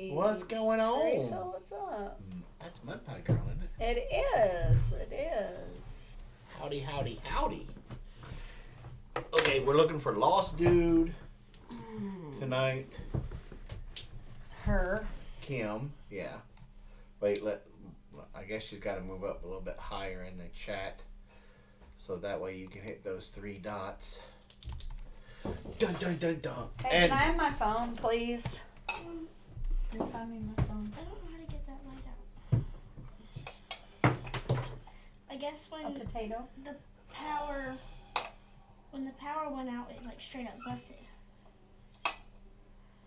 Hey. What's going on? Teresa, what's up? That's Mud Pie Girl, isn't it? It is. It is. Howdy, howdy, howdy. Okay, we're looking for Lost Dude tonight. Her. Kim, yeah. Wait, I guess she's got to move up a little bit higher in the chat. So that way you can hit those 3 dots. Dun, dun, dun, dun. Hey, can I have my phone, please? Can you find me my phone? I don't know how to get that light out. I guess when A potato? the power went out, it like straight up busted.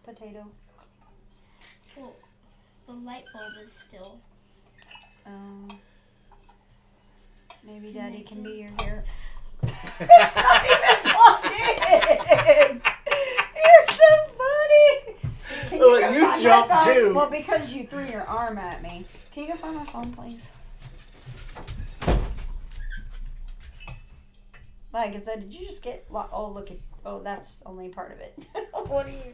Potato. Well, the light bulb is still. Maybe Daddy can be your hero. It's not even plugged in. You're so funny. Can Well, go you find my jumped phone? too. Well, because you threw your arm at me. Can you go find my phone, please? Like, did you just get? Oh, look at. Oh, that's only part of it. What are you?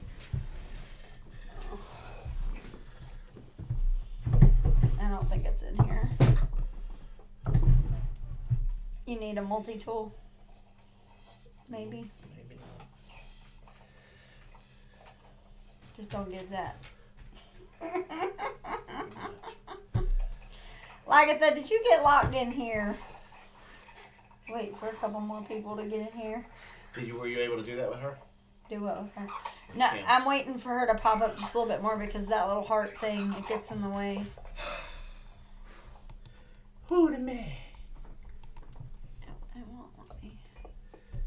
I don't think it's in here. You need a multi-tool. Maybe. Maybe not. Just don't get that. Lagatha, did you get locked in here? Wait for a couple more people to get in here. Were you able to do that with her? Do what with her? No, Yeah. I'm waiting for her to pop up just a little bit more because that little heart thing, it gets in the way. Who the man? It won't let me.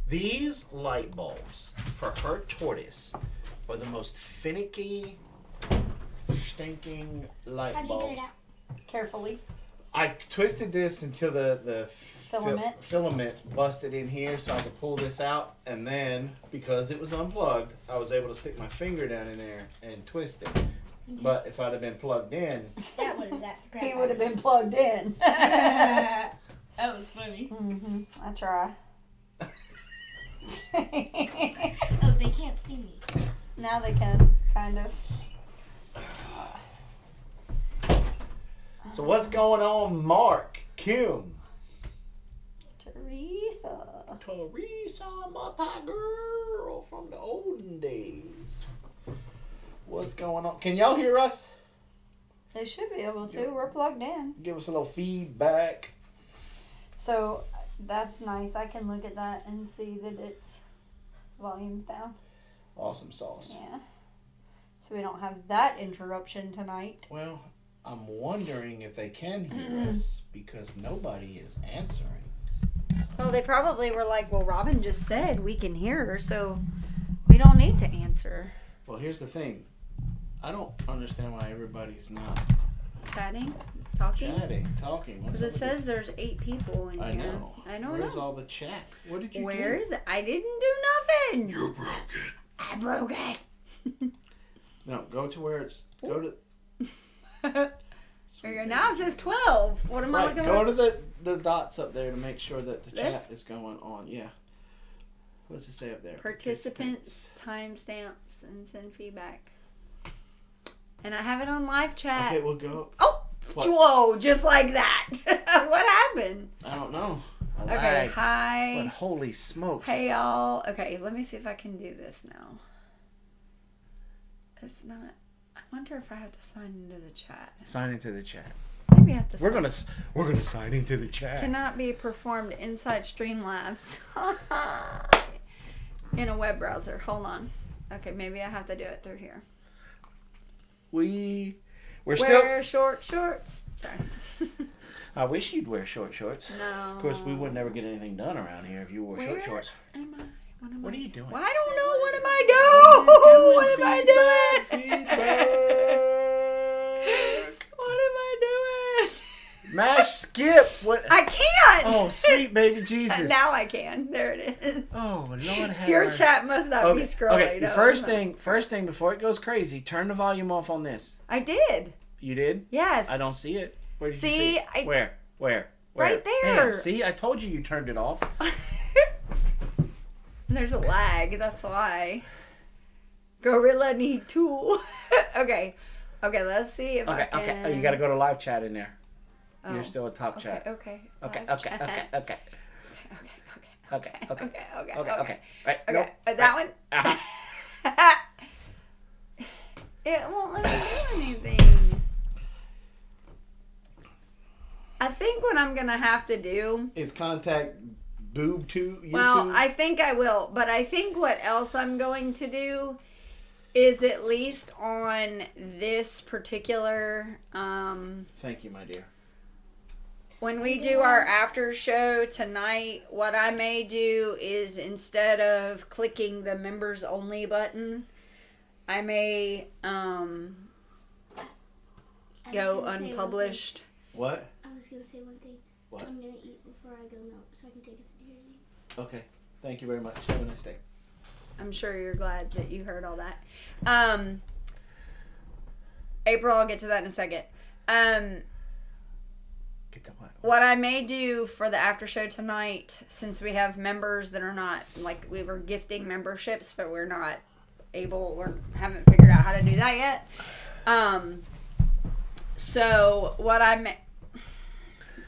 These light bulbs for her tortoise are the most finicky, stinking light How'd you bulbs. get it out? Carefully. I twisted this until the Filament. filament busted in here so I could pull this out, and then because it was unplugged, I was able to stick my finger down in there and twist it. But if I'd have been plugged in, That was that. He would have been plugged in. That was funny. Mm-hmm. I try. Oh, they can't see me. Now they can, kind of. so what's going on, Mark, Kim, Teresa. Teresa, my pie girl from the olden days? What's going on? Can y'all hear us? They should be able to. We're plugged in. Give us a little feedback. So that's nice. I can look at that and see that its volume's down. Awesome sauce. Yeah. So we don't have that interruption tonight. Well, I'm wondering if they can hear us because nobody is answering. Oh, they probably were like, well, Robin just said we can hear her, so we don't need to answer. Well, here's the thing. I don't understand why everybody's not Chatting? Talking? talking. Because it says there's 8 people in I here. know. I don't Where's know. all the chat? What did you Where do? is it? I didn't do nothing. You broke it. I broke it. No, go to where it's. Go to. There you go. Now it says 12. What am I Right, looking go at? to the dots up there to make sure that the This? chat is going on. Yeah. What's it say up there? Participants, timestamps, and send feedback. And I have it on live chat. Okay, we'll go. Oh, What? whoa, just like that. What happened? I don't know. I Okay, lagged. hi. But holy smokes. Hey, y'all. Okay, let me see if I can do this now. It's not. I wonder if I have to sign into the chat. Sign into the chat. Maybe I have to. We're gonna sign into the chat. Cannot be performed inside Streamlabs in a web browser. Hold on. Okay, maybe I have to do it through here. We're Wear short shorts. Sorry. I wish you'd wear short shorts. No. Of course, we would never get anything done around here if you wore short shorts. Am I? What are you doing? Well, I don't know. What am I doing? What am I doing? Feedback. What am I doing? Mash skip. What? I can't. Oh, sweet baby Jesus. Now I can. There it is. Oh, Lord have Your mercy. chat must not be scrolling. Okay, the No, first it's not. thing before it goes crazy, turn the volume off on this. I did. You did? Yes. I don't see it. Where did See, you see it? Where? Right there. Damn, see, I told you turned it off. There's a lag. That's why. Gorilla need tool. Okay. Okay, let's see if I Okay, can. okay. Oh, you got to go to live chat in there. Oh, You're still in top okay, chat. okay. Okay, Live okay, chat. okay, okay. Okay. Okay. Right. Okay. Nope. That one? Uh-huh. It won't let me do anything. I think what I'm going to have to do... Is contact boob to YouTube? Well, I think I will. But I think what else I'm going to do is at least on this particular... Thank you, my dear. When we do our after show tonight, what I may do is instead of clicking the members only button, I may go unpublished. What? I was gonna say one thing. What? I'm gonna eat before I go milk so I can take us to Jersey. Okay. Thank you very much. Have a nice day. I'm sure you're glad that you heard all that. April, I'll get to that in a second. Get the what? What I may do for the after show tonight, since we have members that are not, like, we were gifting memberships, but we're not able or haven't figured out how to do that yet. So what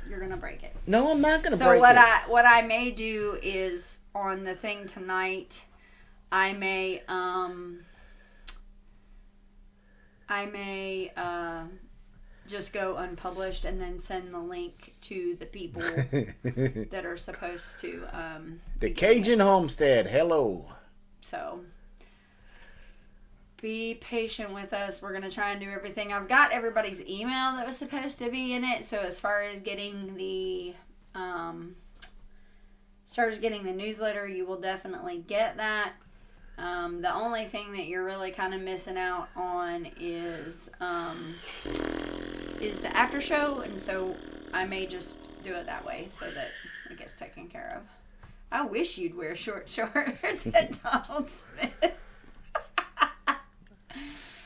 you're gonna break it. No, I'm not gonna So break what it. what I may do is on the thing tonight, I may just go unpublished and then send the link to the people that are supposed to The Cajun Homestead. Hello. So be patient with us. We're gonna try and do everything. I've got everybody's email that was supposed to be in it. So as far as getting the newsletter, you will definitely get that. The only thing that you're really kind of missing out on is the after show, and so I may just do it that way so that it gets taken care of. I wish you'd wear short shorts at Donald Smith.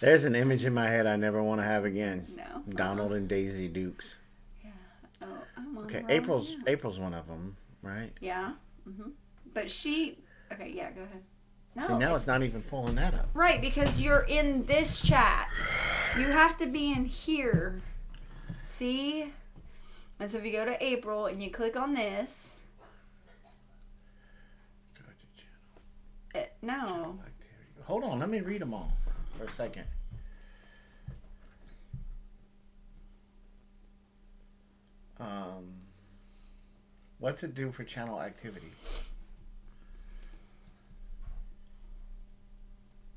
There's an image in my head I never want to have again. No. Donald and Daisy Dukes. Yeah. Oh, I'm on Okay, the wrong April's one. April's one of them, right? Yeah. But she. Okay. Yeah. Go ahead. No. See, now it's not even pulling that up. Right, because you're in this chat. You have to be in here. See? And so if you go to April and you click on this. Go to channel. No. Activity. Hold on, let me read them all for a second. What's it do for channel activity?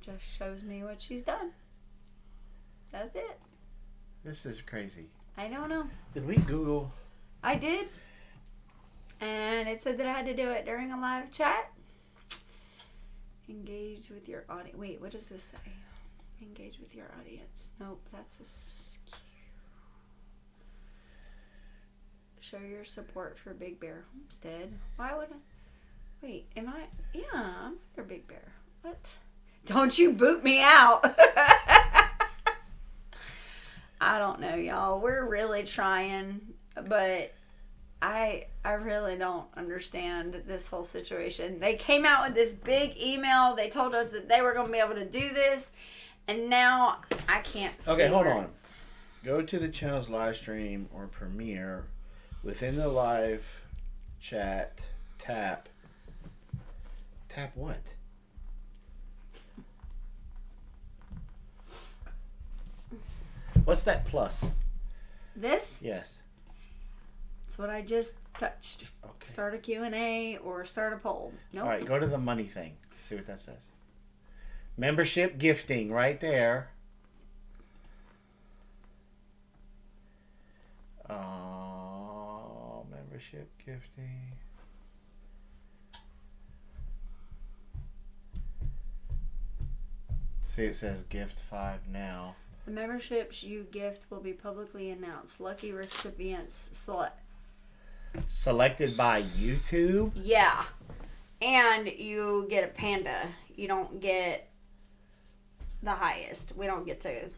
Just shows me what she's done. That's it. This is crazy. I don't know. Did we Google? I did. And it said that I had to do it during a live chat. Engage with your audience. Wait, what does this say? Engage with your audience. Nope, that's a show your support for Big Bear Homestead. Why would I? Wait, am I? Yeah, I'm under Big Bear. What? Don't you boot me out. I don't know, y'all. We're really trying, but I really don't understand this whole situation. They came out with this big email. They told us that they were going to be able to do this, and now I can't see. Okay, hold on. Go to the channel's live stream or premiere. Within the live chat, tap what? What's that plus? This? Yes. It's what I just touched. Okay. Start a Q&A or start a poll. Nope. All right, go to the money thing. See what that says. Membership gifting right there. Membership gifting. See, it says gift 5 now. The memberships you gift will be publicly announced. Lucky recipients Selected by YouTube? Yeah. And you get a panda. You don't get the highest. We don't get to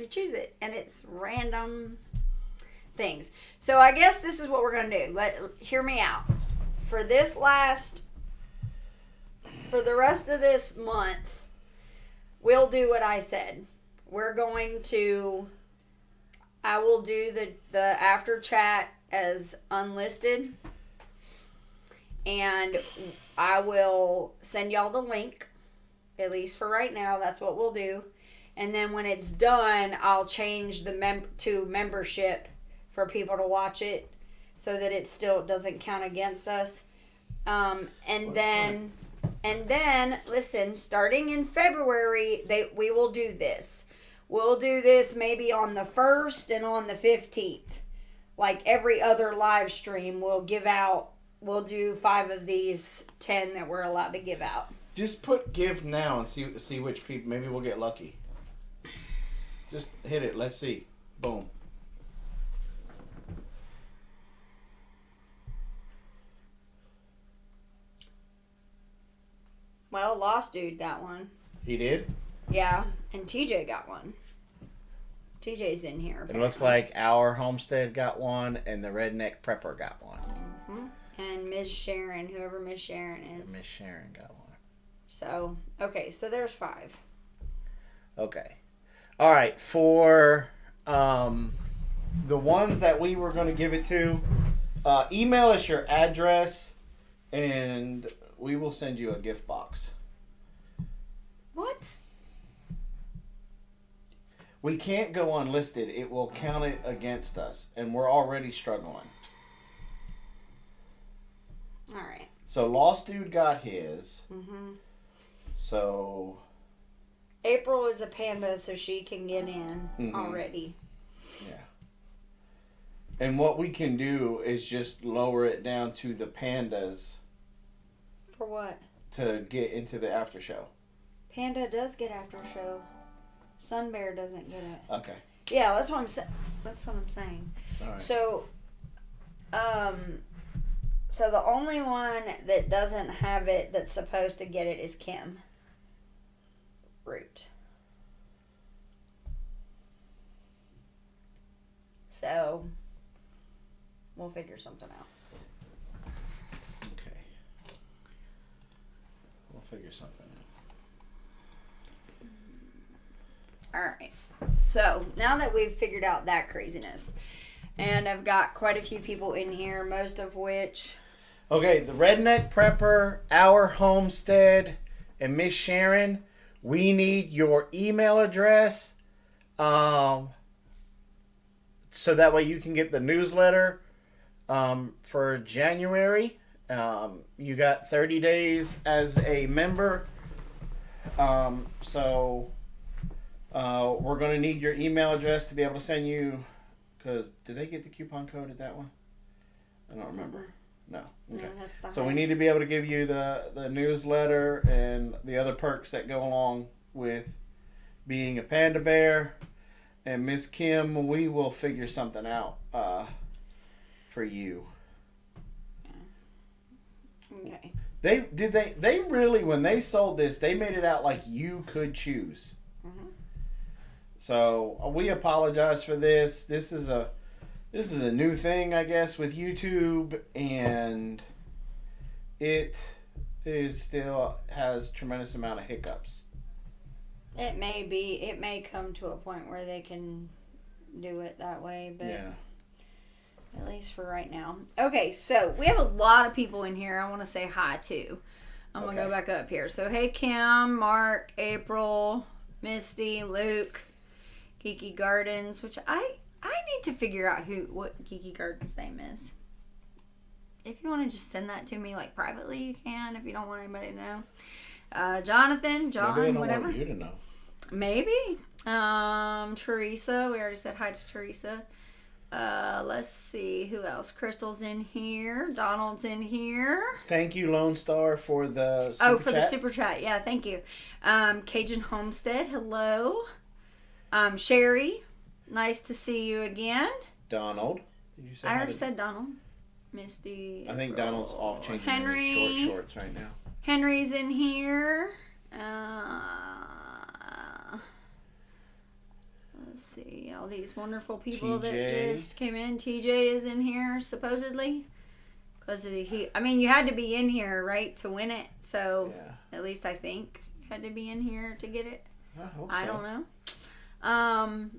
choose it. And it's random things. So I guess this is what we're going to do. Hear me out. For the rest of this month, we'll do what I said. we're going to. I will do the after chat as unlisted, and I will send y'all the link. At least for right now, that's what we'll do. And then when it's done, I'll change the to membership for people to watch it, so that it still doesn't count against us. And then listen, starting in February, we will do this. We'll do this maybe on the 1st and on the 15th. Like every other live stream, we'll do 5 of these 10 that we're allowed to give out. Just put give now and see which people. Maybe we'll get lucky. Just hit it. Let's see. Boom. Well, Lost Dude got one. He did? Yeah, and TJ got one. TJ's in here. It looks like our Homestead got one, and the Redneck Prepper got one. Mm-hmm. And Ms. Sharon, whoever Ms. Sharon is. Miss Sharon got one. So, okay, so there's 5. Okay. All right, for the ones that we were going to give it to, email us your address, and we will send you a gift box. What? We can't go unlisted. It will count it against us, and we're already struggling. All right. So Lost Dude got his. Mm-hmm. So April is a panda, so she can get in already. Yeah. And what we can do is just lower it down to the pandas. For what? To get into the after show. Panda does get after show. Sun Bear doesn't get it. Okay. Yeah, that's what I'm saying. That's what I'm saying. All right. So, so the only one that doesn't have it that's supposed to get it is Kim Root. So, we'll figure something out. Okay. We'll figure something out. All right. So, now that we've figured out that craziness, and I've got quite a few people in here, most of which... Okay, the Redneck Prepper, our Homestead, and Miss Sharon, we need your email address so that way you can get the newsletter for January. You got 30 days as a member. So we're going to need your email address to be able to send you, because did they get the coupon code at that one? I don't remember. No. Okay. No, that's the So we need to be able to give you the newsletter and the other perks that go along with being a panda bear. And Miss Kim, we will figure something out for you. Okay. They really, when they sold this, they made it out like you could choose. Mm-hmm. So we apologize for this. This is a new thing, I guess, with YouTube, and it is still has tremendous amount of hiccups. It may come to a point where they can do it that way, but Yeah. at least for right now. Okay, so we have a lot of people in here I want to say hi to. I'm going to go back up here. So, hey, Kim, Mark, April, Misty, Luke, Kiki Gardens, which I need to figure out what Kiki Gardens' name is. If you want to just send that to me, like, privately, you can, if you don't want anybody to know. Jonathan, John, Maybe they don't whatever. want you to know. Maybe. Teresa. We already said hi to Teresa. Let's see. Who else? Crystal's in here. Donald's in here. Thank you, Lone Star, for the super chat. The super chat. Yeah, thank you. Cajun Homestead. Hello. Sherry. Nice to see you again. Donald. Did you say I already said Donald. Misty. I think Donald's off changing Henry. his short shorts right now. Henry's in here. Let's see, all these wonderful people that just came in. TJ is in here, supposedly. Because you had to be in here, right, to win it. So, Yeah. at least I think you had to be in here to get it. I hope so. I don't know. And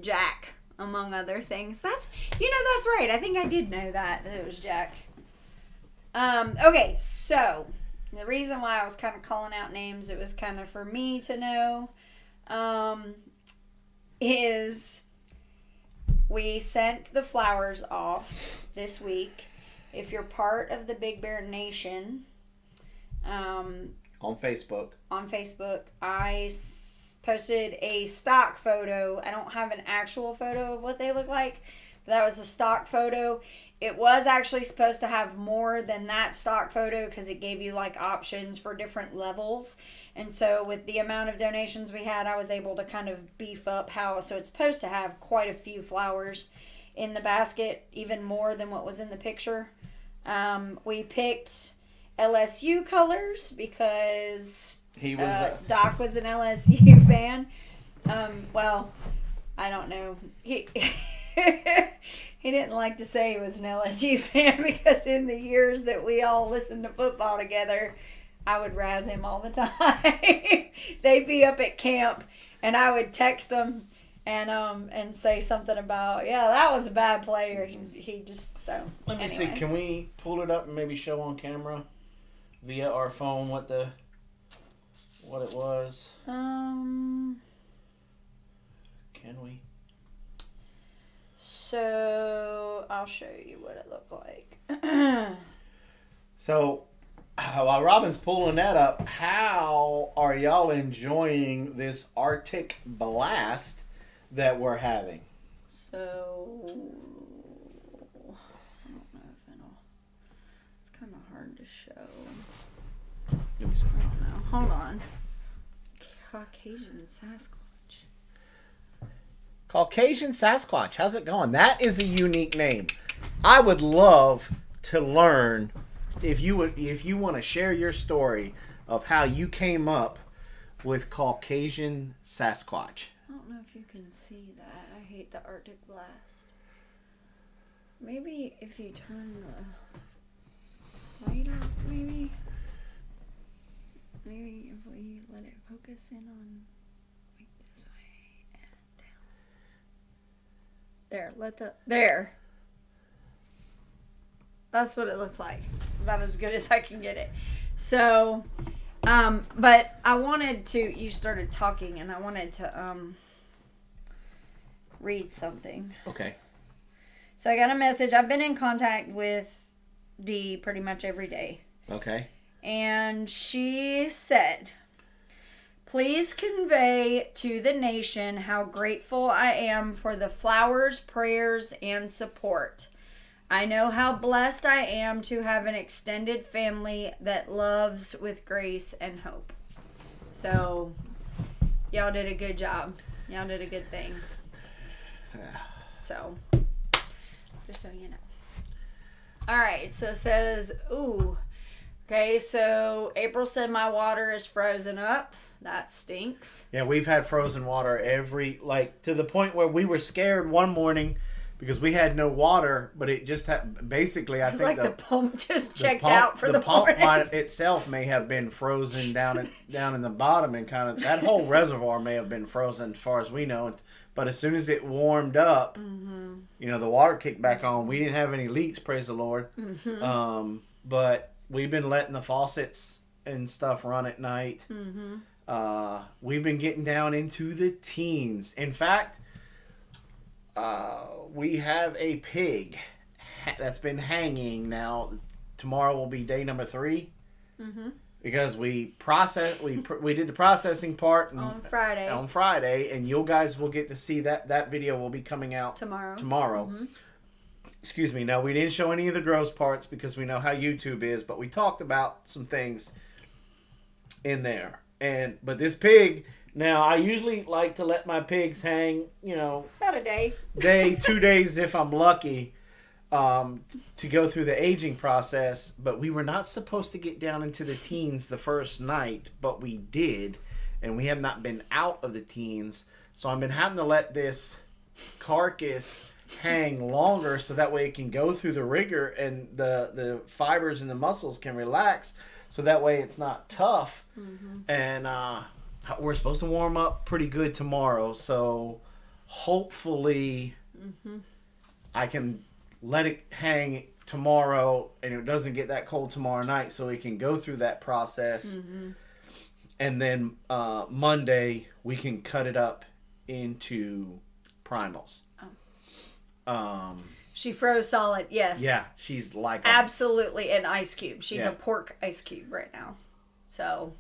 Jack, among other things. That's right. I think I did know that it was Jack. Okay, so the reason why I was kind of calling out names, it was kind of for me to know, is we sent the flowers off this week. If you're part of the Big Bear Nation, on Facebook, I posted a stock photo. I don't have an actual photo of what they look like, but that was a stock photo. It was actually supposed to have more than that stock photo because it gave you like options for different levels. And so with the amount of donations we had, I was able to kind of beef up so it's supposed to have quite a few flowers in the basket, even more than what was in the picture. We picked LSU colors because Doc was an LSU fan. Well, I don't know. He didn't like to say he was an LSU fan because in the years that we all listened to football together, I would razz him all the time. They'd be up at camp, and I would text him and say something about, yeah, that was a bad player. He just so. Let me see. Can we pull it up and maybe show on camera via our phone what it was? Can we? So I'll show you what it looked like. So while Robin's pulling that up, how are y'all enjoying this Arctic blast that we're having? So I don't know if it's kind of hard to show. Let me see. I don't know. Hold on. Caucasian Sasquatch. Caucasian Sasquatch. How's it going? That is a unique name. I would love to learn if you want to share your story of how you came up with Caucasian Sasquatch. I don't know if you can see that. I hate the Arctic blast. Maybe if you turn the light off, maybe if we let it focus in on like this way and down. There. That's what it looks like. About as good as I can get it. So, but I wanted to, you started talking and I wanted to, read something. Okay. So I got a message. I've been in contact with Dee pretty much every day. Okay. And she said, please convey to the nation how grateful I am for the flowers, prayers, and support. I know how blessed I am to have an extended family that loves with grace and hope. So, y'all did a good job. Y'all did a good thing. So, just so you know. Alright, so it says, okay, so April said my water is frozen up. That stinks. Yeah, we've had frozen water to the point where we were scared one morning because we had no water, but it just had, basically, I think the pump just checked out for the morning. The pump itself may have been frozen down in the bottom, and kind of that whole reservoir may have been frozen as far as we know. But as soon as it warmed up, the water kicked back on. We didn't have any leaks, praise the Lord. But we've been letting the faucets and stuff run at night. We've been getting down into the teens. In fact, we have a pig that's been hanging now. Tomorrow will be day number 3. Because we did the processing part on Friday, and you guys will get to see that video will be coming out tomorrow. Excuse me. Now, we didn't show any of the gross parts because we know how YouTube is, but we talked about some things in there. But this pig, now I usually like to let my pigs hang, about a day, 2 days if I'm lucky, to go through the aging process. But we were not supposed to get down into the teens the first night, but we did, and we have not been out of the teens. So I've been having to let this carcass hang longer so that way it can go through the rigor and the fibers and the muscles can relax, so that way it's not tough. And we're supposed to warm up pretty good tomorrow, so hopefully I can let it hang tomorrow and it doesn't get that cold tomorrow night, so we can go through that process. And then Monday we can cut it up into primals. She froze solid, yes. Yeah, she's like absolutely an ice cube. She's Yeah. a pork ice cube right now. So,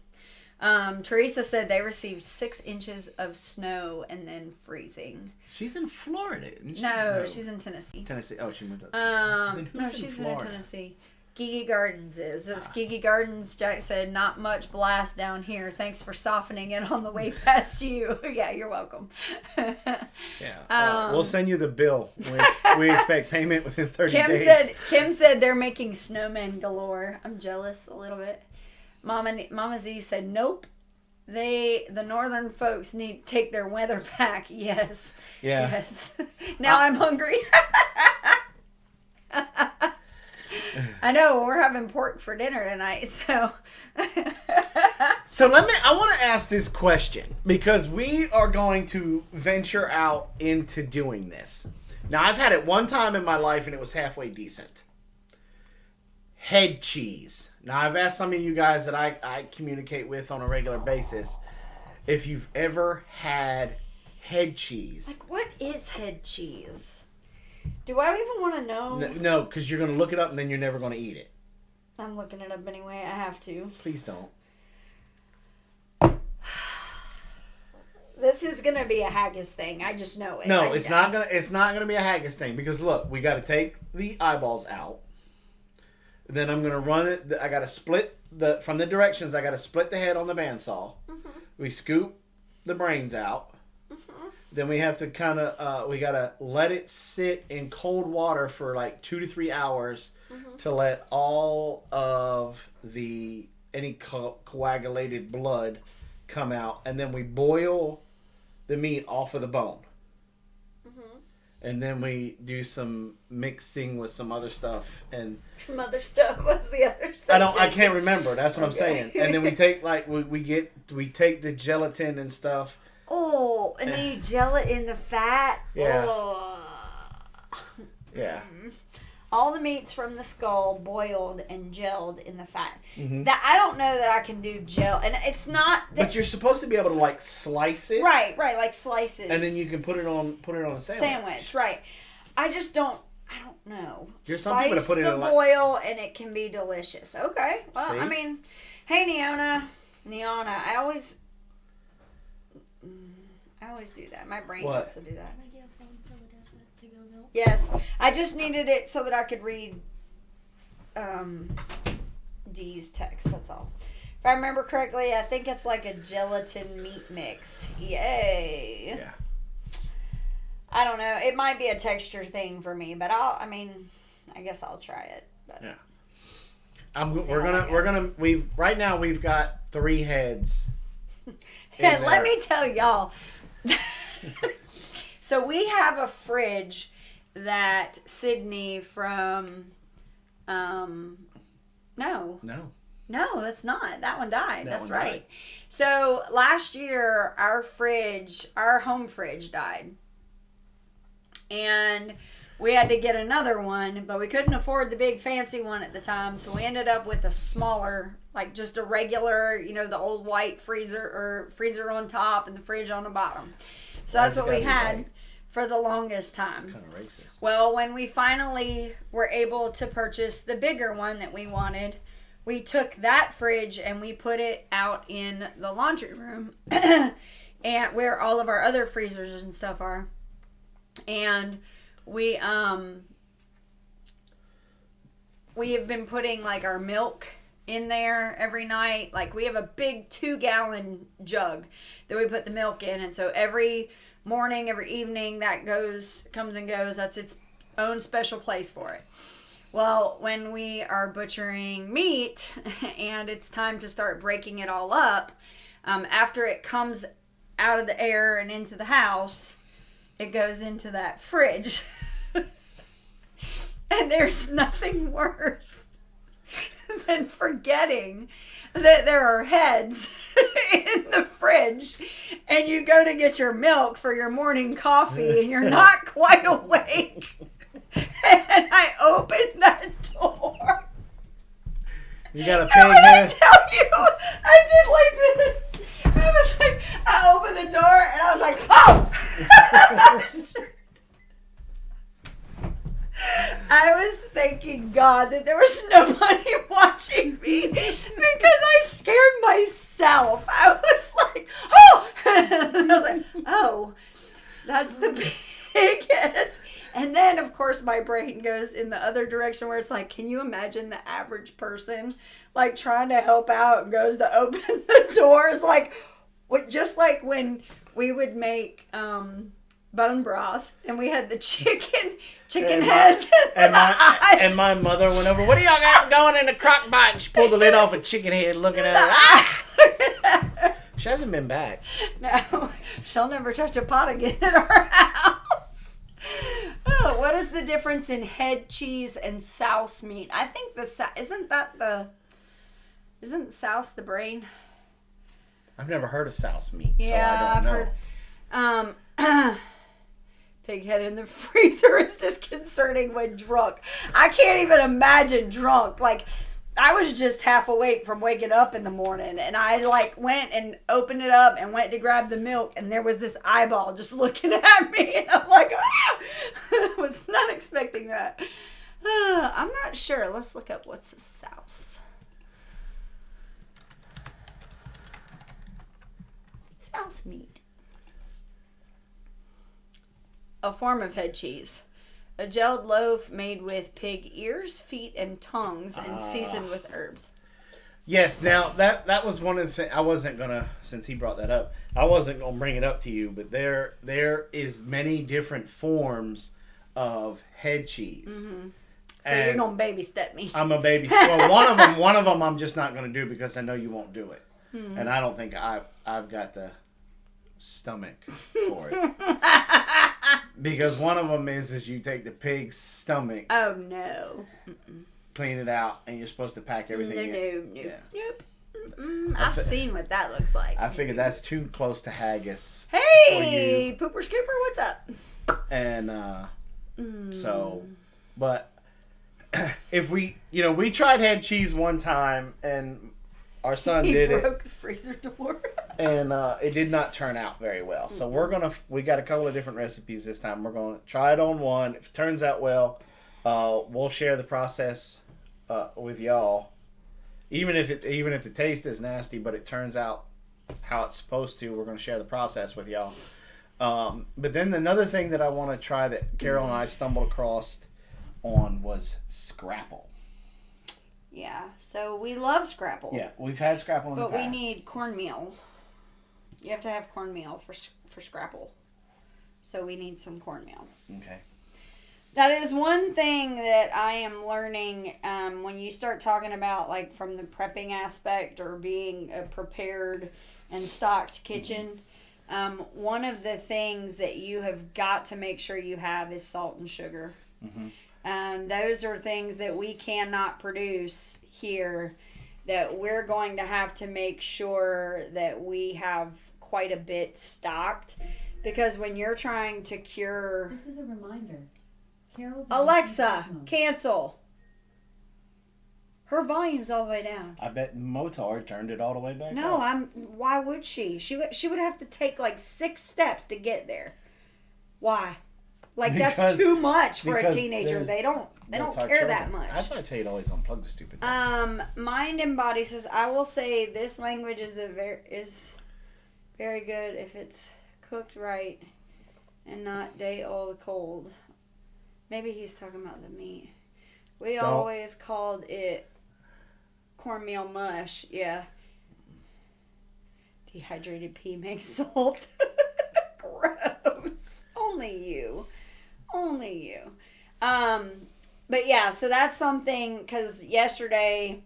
Teresa said they received 6 inches of snow and then freezing. She's in Florida, isn't she? No, she's in Tennessee. Tennessee. Oh, she moved up. No, she's in Tennessee. Gigi Gardens is. This Gigi Gardens, Jack said, not much blast down here. Thanks for softening it on the way past you. Yeah, you're welcome. Yeah. We'll send you the bill. We expect payment within 30 days. Kim said they're making snowmen galore. I'm jealous a little bit. Mama Z said, nope. The northern folks need to take their weather back. Yes. Yeah. Yes. Now I'm hungry. I know, we're having pork for dinner tonight, so. So I want to ask this question, because we are going to venture out into doing this. Now, I've had it one time in my life and it was halfway decent. Head cheese. Now, I've asked some of you guys that I communicate with on a regular basis if you've ever had head cheese. Like, what is head cheese? Do I even want to know? No, because you're going to look it up and then you're never going to eat it. I'm looking it up anyway. I have to. Please don't. This is going to be a haggis thing. I just know it. No, it's not gonna be a haggis thing, because look, we got to take the eyeballs out. Then I'm gonna run it. I got to split from the directions. I got to split the head on the bandsaw. We scoop the brains out. Then we have to we got to let it sit in cold water for like 2 to 3 hours to let all of any coagulated blood come out. And then we boil the meat off of the bone. And then we do some mixing with some other stuff. And some other stuff. What's the other stuff? I can't remember. That's what I'm saying. And then we take we take the gelatin and stuff. Oh, and then you gel it in the fat. Yeah. Oh. Yeah. All the meats from the skull boiled and gelled in the fat. Mm-hmm. That I don't know that I can do gel, and it's not. But you're supposed to be able to like slice it. Right, like slices. And then you can put it on a sandwich. Right. I just don't. I don't know. There's some people that put it in in boil, and it can be delicious. Okay. Well, See? I mean, hey, Neona, I always do that. My brain wants to do that. Can I get a phone for Odessa to go milk? Yes, I just needed it so that I could read Dee's text. That's all. If I remember correctly, I think it's like a gelatin meat mix. Yay! Yeah. I don't know. It might be a texture thing for me, but I guess I'll try it. But Yeah. Right now we've got 3 heads. And let me tell y'all. So we have a fridge that Sydney from No, that's not. That one died. That's right. Died. So last year our home fridge died. And we had to get another one, but we couldn't afford the big fancy one at the time, so we ended up with a smaller, like just a regular, the old white freezer on top and the fridge on the bottom. So that's what we had for the longest time. It's kind of racist. Well, when we finally were able to purchase the bigger one that we wanted, we took that fridge and we put it out in the laundry room and where all of our other freezers and stuff are. And we have been putting like our milk in there every night. Like we have a big 2-gallon jug that we put the milk in, and so every morning, every evening that comes and goes. That's its own special place for it. Well, when we are butchering meat and it's time to start breaking it all up, after it comes out of the air and into the house, it goes into that fridge. And there's nothing worse than forgetting that there are heads in the fridge, and you go to get your milk for your morning coffee, and you're not quite awake. And I opened that door. You got a And pig when I head? tell you, I did like this. I was like, I opened the door, and I was like, oh! I was thanking God that there was nobody watching me because I scared myself. I was like, oh! And I was like, oh, that's the big heads. And then, of course, my brain goes in the other direction where it's like, can you imagine the average person like trying to help out and goes to open the doors? Like, just like when we would make bone broth and we had the chicken heads and my mother went over, what do y'all got going in the crock pot? And she pulled the lid off a chicken head looking at her. She hasn't been back. No, she'll never touch a pot again in our house. Oh, what is the difference in head cheese and souse meat? I think isn't souse the brain? I've never heard of souse meat, Yeah, so I don't I've know. heard. Pig head in the freezer is disconcerting when drunk. I can't even imagine drunk. Like, I was just half awake from waking up in the morning, and I like went and opened it up and went to grab the milk, and there was this eyeball just looking at me, and I'm like, ah! I was not expecting that. I'm not sure. Let's look up what's a souse. Souse meat. A form of head cheese. A gelled loaf made with pig ears, feet, and tongues and seasoned with herbs. Yes, now that was one of the things I wasn't gonna, since he brought that up, I wasn't gonna bring it up to you, but there is many different forms of head cheese. Mm-hmm. So you're gonna baby step me. I'm a baby. Well, one of them I'm just not gonna do because I know you won't do it, and I don't think I've got the stomach for it. Because one of them is you take the pig's stomach. Oh no. Mm-mm. Clean it out, and you're supposed to pack everything in. Nope. I've seen what that looks like. I figured that's too close to haggis. Hey, Pooper Scooper, what's up? And so, but if we tried head cheese one time, and our son did it. He broke the freezer door. And it did not turn out very well. So we got a couple of different recipes this time. We're going to try it on one. If it turns out well, we'll share the process with y'all. Even if the taste is nasty, but it turns out how it's supposed to, we're going to share the process with y'all. But then another thing that I want to try that Carol and I stumbled across on was scrapple. Yeah, so we love scrapple. Yeah, we've had scrapple in the past. But we need cornmeal. You have to have cornmeal for scrapple. So we need some cornmeal. Okay. That is one thing that I am learning when you start talking about, like, from the prepping aspect or being a prepared and stocked kitchen. One of the things that you have got to make sure you have is salt and sugar. Mm-hmm. Those are things that we cannot produce here, that we're going to have to make sure that we have quite a bit stocked, because when you're trying to cure... This is a reminder. Carol, Alexa, cancel. Her volume's all the way down. I bet Motar turned it all the way back No, up. why would she? She would have to take like 6 steps to get there. Why? Like, that's too much for a teenager. They don't care that much. That's why I tell you to always unplug the stupid thing. Mind and Body says, I will say this language is very good if it's cooked right and not day old cold. Maybe he's talking about the meat. We always called it cornmeal mush. Yeah. Dehydrated pea makes salt. Gross. Only you. But yeah, so that's something, because yesterday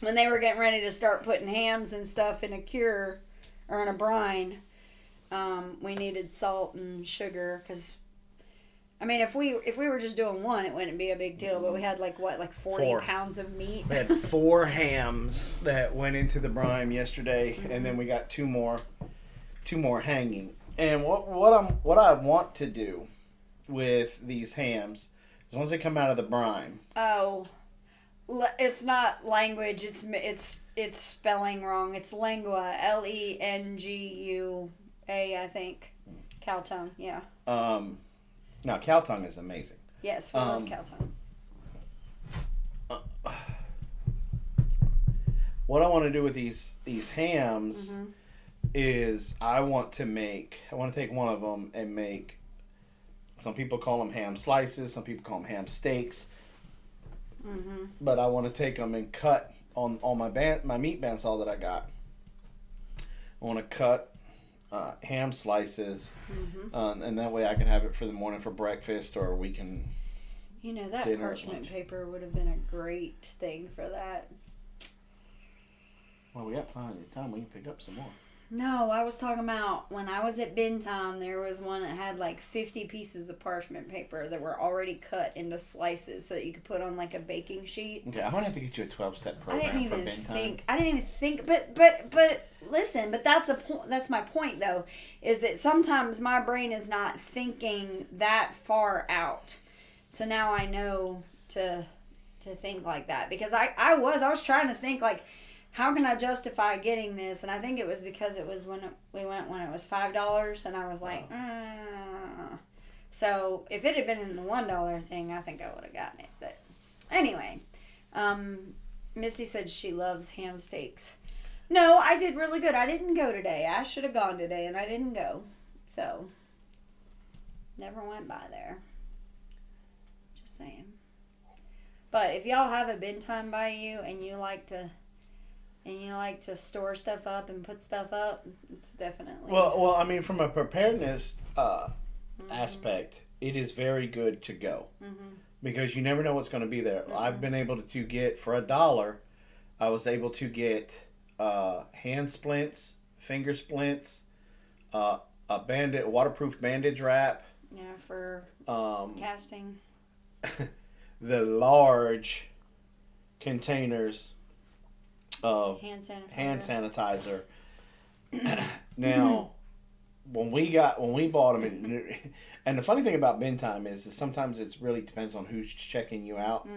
when they were getting ready to start putting hams and stuff in a cure or in a brine, we needed salt and sugar, because I mean, if we were just doing one, it wouldn't be a big deal. But we had like 40 4. pounds of meat. We had 4 hams that went into the brine yesterday, and then we got two more hanging. And what I want to do with these hams is once they come out of the brine. Oh, it's not language. It's spelling wrong. It's lengua. Lengua. I think. Cow tongue. Yeah. Now cow tongue is amazing. Yes, we love cow tongue. What I want to do with these hams is I want to take one of them and make. Some people call them ham slices. Some people call them ham steaks. But I want to take them and cut on my meat bandsaw that I got. I want to cut ham slices, and that way I can have it for the morning for breakfast, or we can. You know, that parchment paper would have been a great thing for that. Well, we got plenty of time. We can pick up some more. No, I was talking about when I was at bin time, there was one that had like 50 pieces of parchment paper that were already cut into slices so that you could put on like a baking sheet. Okay, I'm going to have to get you a 12-step program for bin time. I didn't even think, but listen, but that's my point though, is that sometimes my brain is not thinking that far out. So now I know to think like that, because I was trying to think like, how can I justify getting this? And I think it was because it was when it was $5, and I was like, So if it had been in the $1 thing, I think I would have gotten it. But anyway, Misty said she loves ham steaks. No, I did really good. I didn't go today. I should have gone today, and I didn't go. So, never went by there. Just saying. But if y'all have a bin time by you and you like to store stuff up and put stuff up, it's definitely... Well, I mean, from a preparedness aspect, it is very good to go. Because you never know what's going to be there. I've been able to get, for $1, I was able to get hand splints, finger splints, a waterproof bandage wrap. Yeah, for casting. The large containers of hand sanitizer. Now, when we bought them, and the funny thing about bin time is sometimes it really depends on who's checking you out.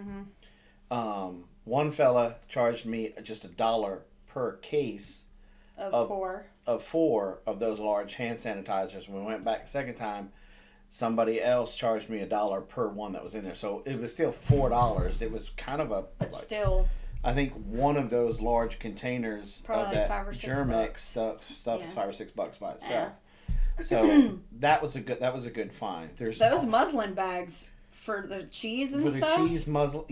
One fella charged me just $1 per case of 4 of those large hand sanitizers. When we went back a second time, somebody else charged me $1 per one that was in there. So it was still $4. It was kind of still. I think one of those large containers of that Germex stuff is $5 or $6 by itself. Yeah. So that was a good find. There's those muslin bags for the cheese and stuff. For the cheese muslin,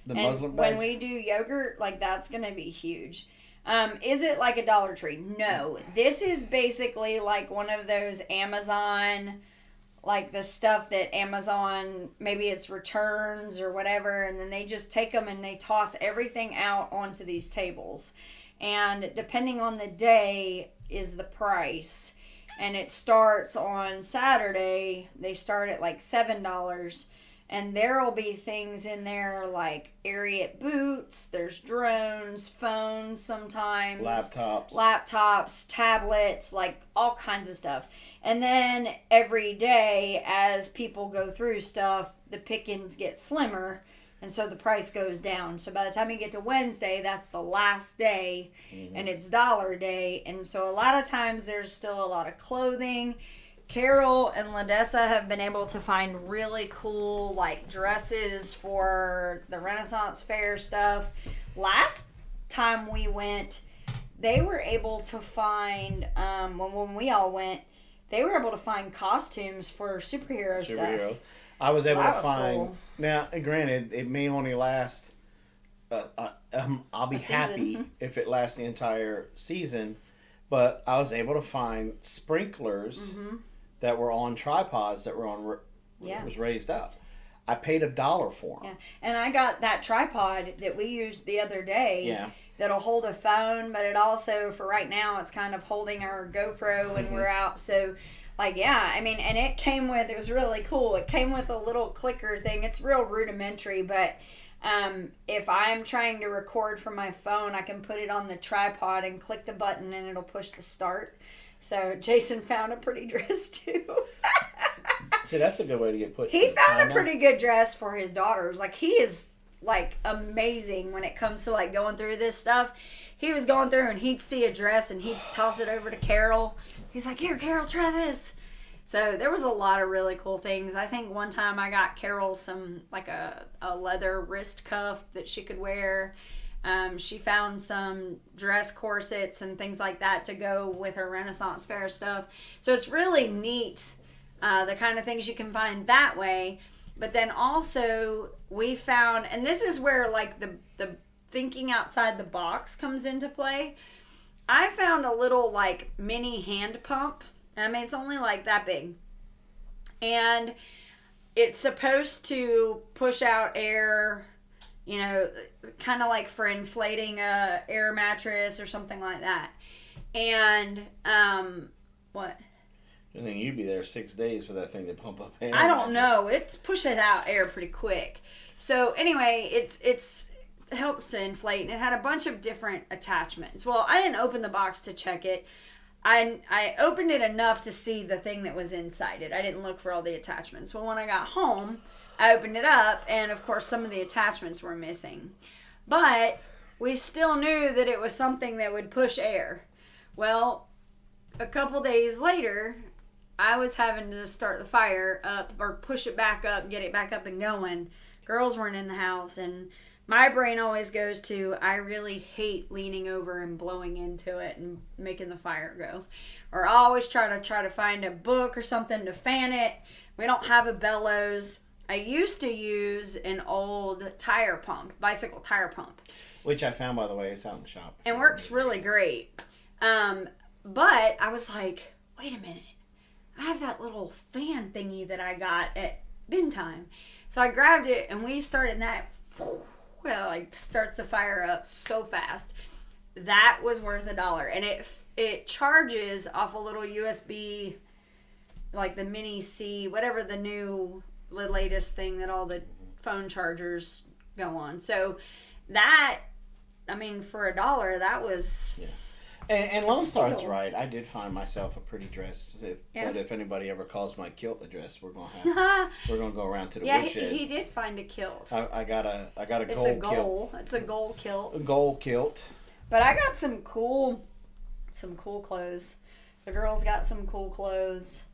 muslin bags. When we do yogurt, like that's gonna be huge. Is it like a Dollar Tree? No. This is basically like one of those Amazon, like the stuff that Amazon, maybe it's returns or whatever, and then they just take them and they toss everything out onto these tables. And depending on the day is the price. And it starts on Saturday. They start at like $7. And there will be things in there like Ariat boots, there's drones, phones sometimes. Laptops, tablets, like all kinds of stuff. And then every day as people go through stuff, the pickings get slimmer. And so the price goes down. So by the time you get to Wednesday, that's the last day. And it's dollar day. And so a lot of times there's still a lot of clothing. Carol and Ladessa have been able to find really cool like dresses for the Renaissance Fair stuff. Last time we went, they were able to find, when we all went, they were able to find costumes for superhero stuff. I was able to find. Cool. Now, granted, it may only last. I'll be happy if it lasts the entire season, but I was able to find sprinklers that were on tripods that were on. It was raised up. I paid $1 for them. Yeah, and I got that tripod that we used the other day. Yeah. That'll hold a phone, but it also, for right now, it's kind of holding our GoPro when we're out. So, Like, yeah, I mean, and it was really cool. It came with a little clicker thing. It's real rudimentary, but if I'm trying to record from my phone, I can put it on the tripod and click the button and it'll push the start. So Jason found a pretty dress too. See, that's a good way to get put. He found a pretty good dress for his daughters. Like, he is like amazing when it comes to like going through this stuff. He was going through and he'd see a dress and he'd toss it over to Carol. He's like, here, Carol, try this. So there was a lot of really cool things. I think one time I got Carol some, like a leather wrist cuff that she could wear. She found some dress corsets and things like that to go with her Renaissance fair stuff. So it's really neat, the kind of things you can find that way. But then also we found, and this is where like the thinking outside the box comes into play. I found a little like mini hand pump. I mean, it's only like that big. And it's supposed to push out air, you know, kind of like for inflating a air mattress or something like that. And, what? I think you'd be there 6 days for that thing to pump up air. I don't know. It pushes out air pretty quick. So anyway, it helps to inflate, and it had a bunch of different attachments. Well, I didn't open the box to check it. I opened it enough to see the thing that was inside it. I didn't look for all the attachments. Well, when I got home, I opened it up, and of course some of the attachments were missing. But we still knew that it was something that would push air. Well, a couple days later, I was having to start the fire up or push it back up, get it back up and going. Girls weren't in the house, and my brain always goes to, I really hate leaning over and blowing into it and making the fire go. Or I always try to find a book or something to fan it. We don't have a bellows. I used to use an old tire pump, bicycle tire pump. Which I found, by the way, it's out in the shop. And works really great. But I was like, wait a minute. I have that little fan thingy that I got at bin time. So I grabbed it and we started that. Well, like starts the fire up so fast. That was worth $1, and it charges off a little USB, like the Mini C, whatever the latest thing that all the phone chargers go on. So that, I mean, for $1, that was. Yeah. And Lone Star's right. I did find myself a pretty dress. Yeah. But if anybody ever calls my kilt a dress, we're gonna go around to the woodshed. He did find a kilt. I got a It's gold a gold. kilt. It's a gold kilt. A gold kilt. But I got some cool clothes. The girls got some cool clothes.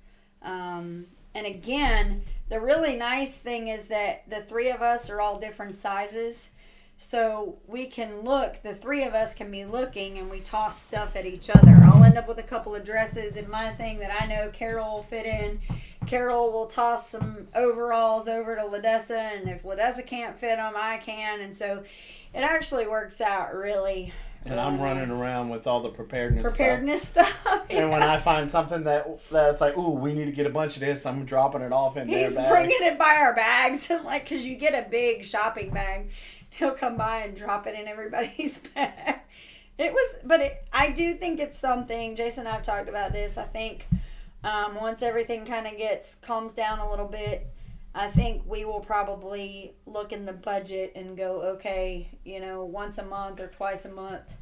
And again, the really nice thing is that the three of us are all different sizes. So we can look, the three of us can be looking, and we toss stuff at each other. I'll end up with a couple of dresses in my thing that I know Carol will fit in. Carol will toss some overalls over to Ladessa, and if Ladessa can't fit them, I can. And so it actually works out really. And I'm running around with all the preparedness stuff. Yeah. And when I find something that's like, ooh, we need to get a bunch of this, I'm dropping it off in their bags. He's bringing it by our bags, and like, because you get a big shopping bag. He'll come by and drop it in everybody's bag. I do think it's something, Jason and I have talked about this, I think once everything kind of calms down a little bit, I think we will probably look in the budget and go, okay, once a month or twice a month,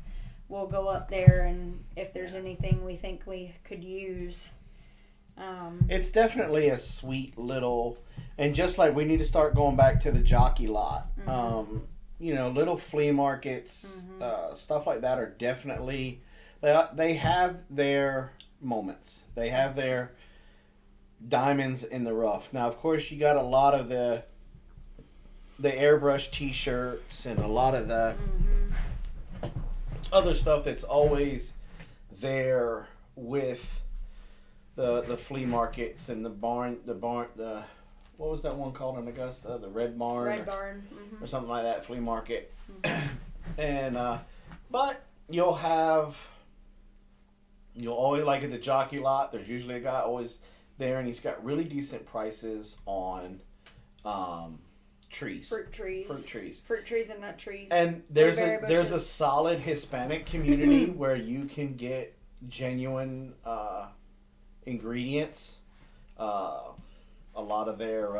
we'll go up there, and if there's anything we think we could use. It's definitely a sweet little, and just like we need to start going back to the jockey lot. Mm-hmm. Little flea markets, mm-hmm. Stuff like that are definitely, they have their moments. They have their diamonds in the rough. Now, of course, you got a lot of the airbrush t-shirts and a lot of the mm-hmm. other stuff that's always there with the flea markets and the barn, what was that one called in Augusta? The Red Barn? Mm-hmm. Or something like that, flea market. Mm-hmm. And, but you'll always, like at the jockey lot, there's usually a guy always there, and he's got really decent prices on trees. Fruit trees and nut trees. And there's a solid Hispanic community where you can get genuine ingredients. A lot of their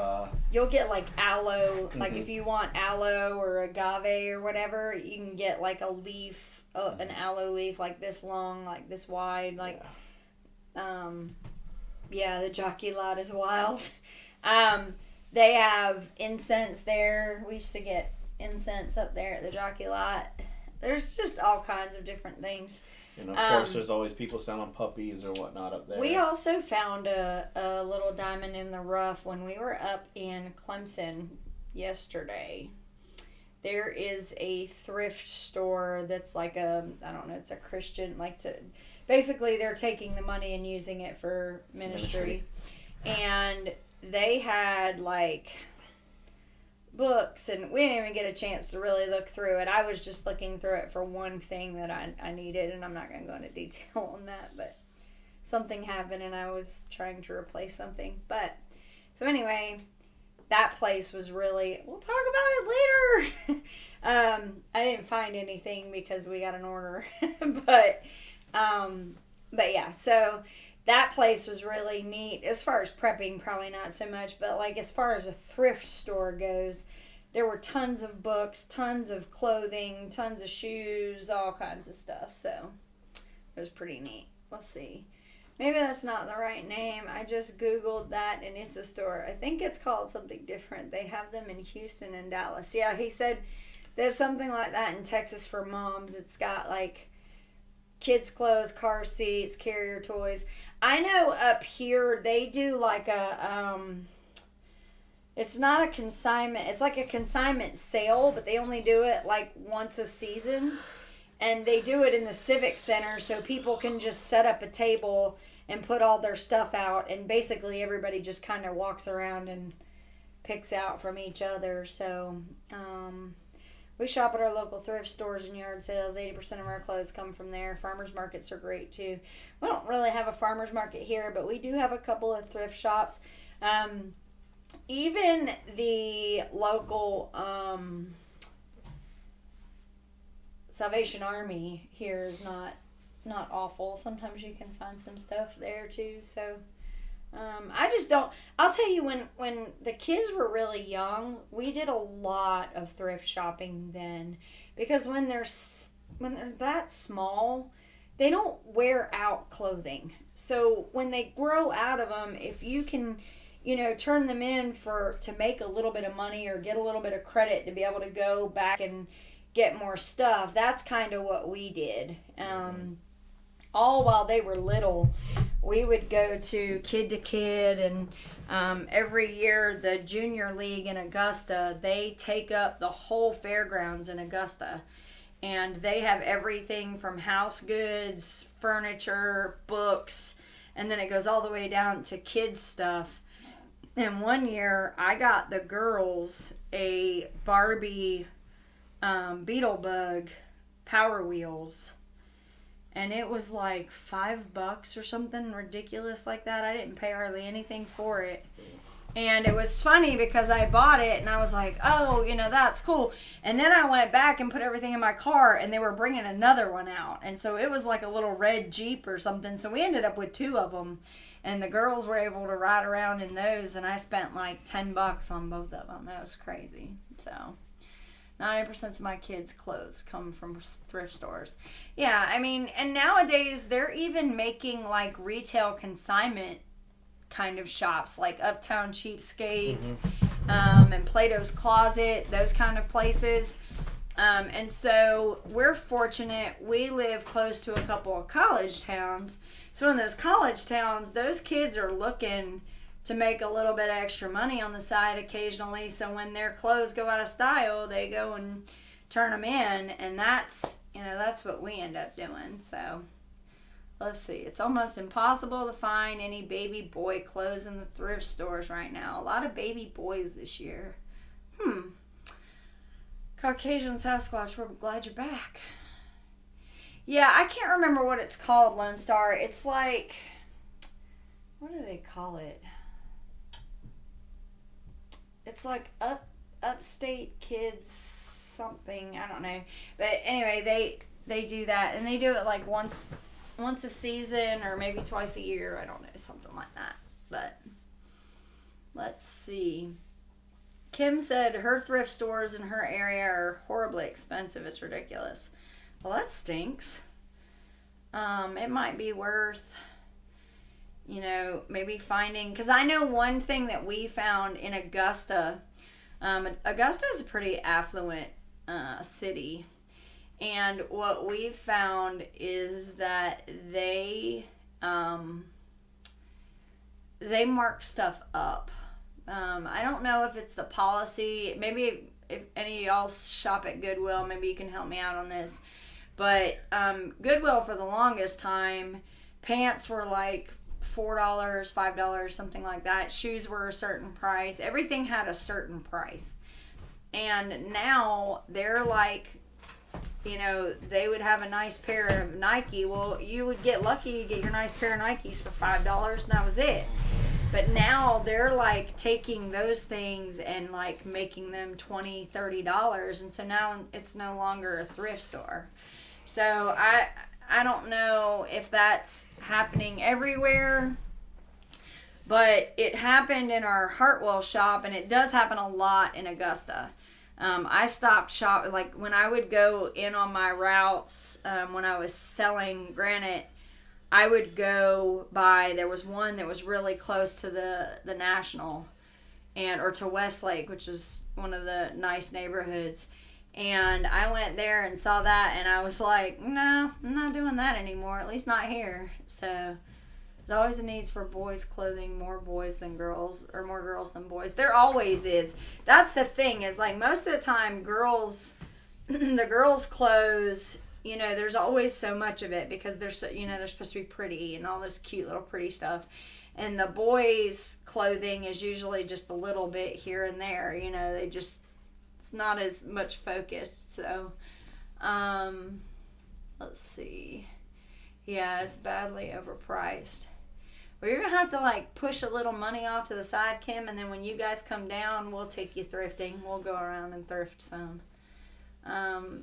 You'll get like aloe, like if you want aloe or agave or whatever, you can get like a leaf, an aloe leaf like this long, like this wide, like the jockey lot is wild. They have incense there. We used to get incense up there at the jockey lot. There's just all kinds of different things. And of course, there's always people selling puppies or whatnot up there. We also found a little diamond in the rough when we were up in Clemson yesterday. There is a thrift store that's like it's a Christian, basically they're taking the money and using it for ministry. And they had like books, and we didn't even get a chance to really look through it. I was just looking through it for one thing that I needed, and I'm not going to go into detail on that, but something happened and I was trying to replace something. But so anyway, that place was really, we'll talk about it later. I didn't find anything because we got an order. but yeah, so that place was really neat. As far as prepping, probably not so much, but like as far as a thrift store goes, there were tons of books, tons of clothing, tons of shoes, all kinds of stuff. So it was pretty neat. Let's see. Maybe that's not the right name. I just Googled that and it's a store. I think it's called something different. They have them in Houston and Dallas. Yeah, he said there's something like that in Texas for moms. It's got like kids' clothes, car seats, carrier toys. I know up here they do like it's not a consignment, it's like a consignment sale, but they only do it like once a season. And they do it in the Civic Center so people can just set up a table and put all their stuff out. And basically everybody just kind of walks around and picks out from each other. So, we shop at our local thrift stores and yard sales. 80% of our clothes come from there. Farmers markets are great too. We don't really have a farmers market here, but we do have a couple of thrift shops. Even the local Salvation Army here is not awful. Sometimes you can find some stuff there too. So I just don't. I'll tell you, when the kids were really young, we did a lot of thrift shopping then, because when they're that small, they don't wear out clothing. So when they grow out of them, if you can, turn them in to make a little bit of money or get a little bit of credit to be able to go back and get more stuff, that's kind of what we did. All while they were little, we would go to Kid, and every year the Junior League in Augusta, they take up the whole fairgrounds in Augusta, and they have everything from house goods, furniture, books, and then it goes all the way down to kids stuff. And one year I got the girls a Barbie Beetlebug Power Wheels. And it was like $5 or something ridiculous like that. I didn't pay hardly anything for it. And it was funny because I bought it and I was like, oh, that's cool. And then I went back and put everything in my car and they were bringing another one out. And so it was like a little red Jeep or something. So we ended up with 2 of them. And the girls were able to ride around in those. And I spent like $10 on both of them. That was crazy. So 90% of my kids' clothes come from thrift stores. Yeah, I mean, and nowadays they're even making like retail consignment kind of shops, like Uptown Cheapskate, and Plato's Closet, those kind of places. And so we're fortunate. We live close to a couple of college towns. So in those college towns, those kids are looking to make a little bit of extra money on the side occasionally. So when their clothes go out of style, they go and turn them in. And that's what we end up doing. So let's see. It's almost impossible to find any baby boy clothes in the thrift stores right now. A lot of baby boys this year. Caucasian Sasquatch, we're glad you're back. Yeah, I can't remember what it's called, Lone Star. It's like, what do they call it? It's like upstate kids something. I don't know. But anyway, they do that, and they do it like once once a season or maybe twice a year. I don't know, something like that. But let's see. Kim said her thrift stores in her area are horribly expensive. It's ridiculous. Well, that stinks. It might be worth, maybe finding, because I know one thing that we found in Augusta. Augusta is a pretty affluent city, and what we've found is that they mark stuff up. I don't know if it's the policy. Maybe if any of y'all shop at Goodwill, maybe you can help me out on this. But Goodwill, for the longest time, pants were like $4, $5, something like that. Shoes were a certain price. Everything had a certain price. And now they're like, they would have a nice pair of Nike. Well, you would get lucky, you get your nice pair of Nikes for $5, and that was it. But now they're like taking those things and like making them $20, $30. And so now it's no longer a thrift store. So I don't know if that's happening everywhere, but it happened in our Hartwell shop, and it does happen a lot in Augusta. I stopped shopping, like when I would go in on my routes, when I was selling granite, I would go by, there was one that was really close to the National, or to Westlake, which is one of the nice neighborhoods. And I went there and saw that, and I was like, no, I'm not doing that anymore, at least not here. So there's always a need for boys' clothing, more boys than girls, or more girls than boys. There always is. That's the thing, is like most of the time girls, the girls' clothes, there's always so much of it because they're so, they're supposed to be pretty and all this cute little pretty stuff. And the boys' clothing is usually just a little bit here and there. They just, it's not as much focused. So, let's see. Yeah, it's badly overpriced. Well, you're going to have to like push a little money off to the side, Kim, and then when you guys come down, we'll take you thrifting. We'll go around and thrift some.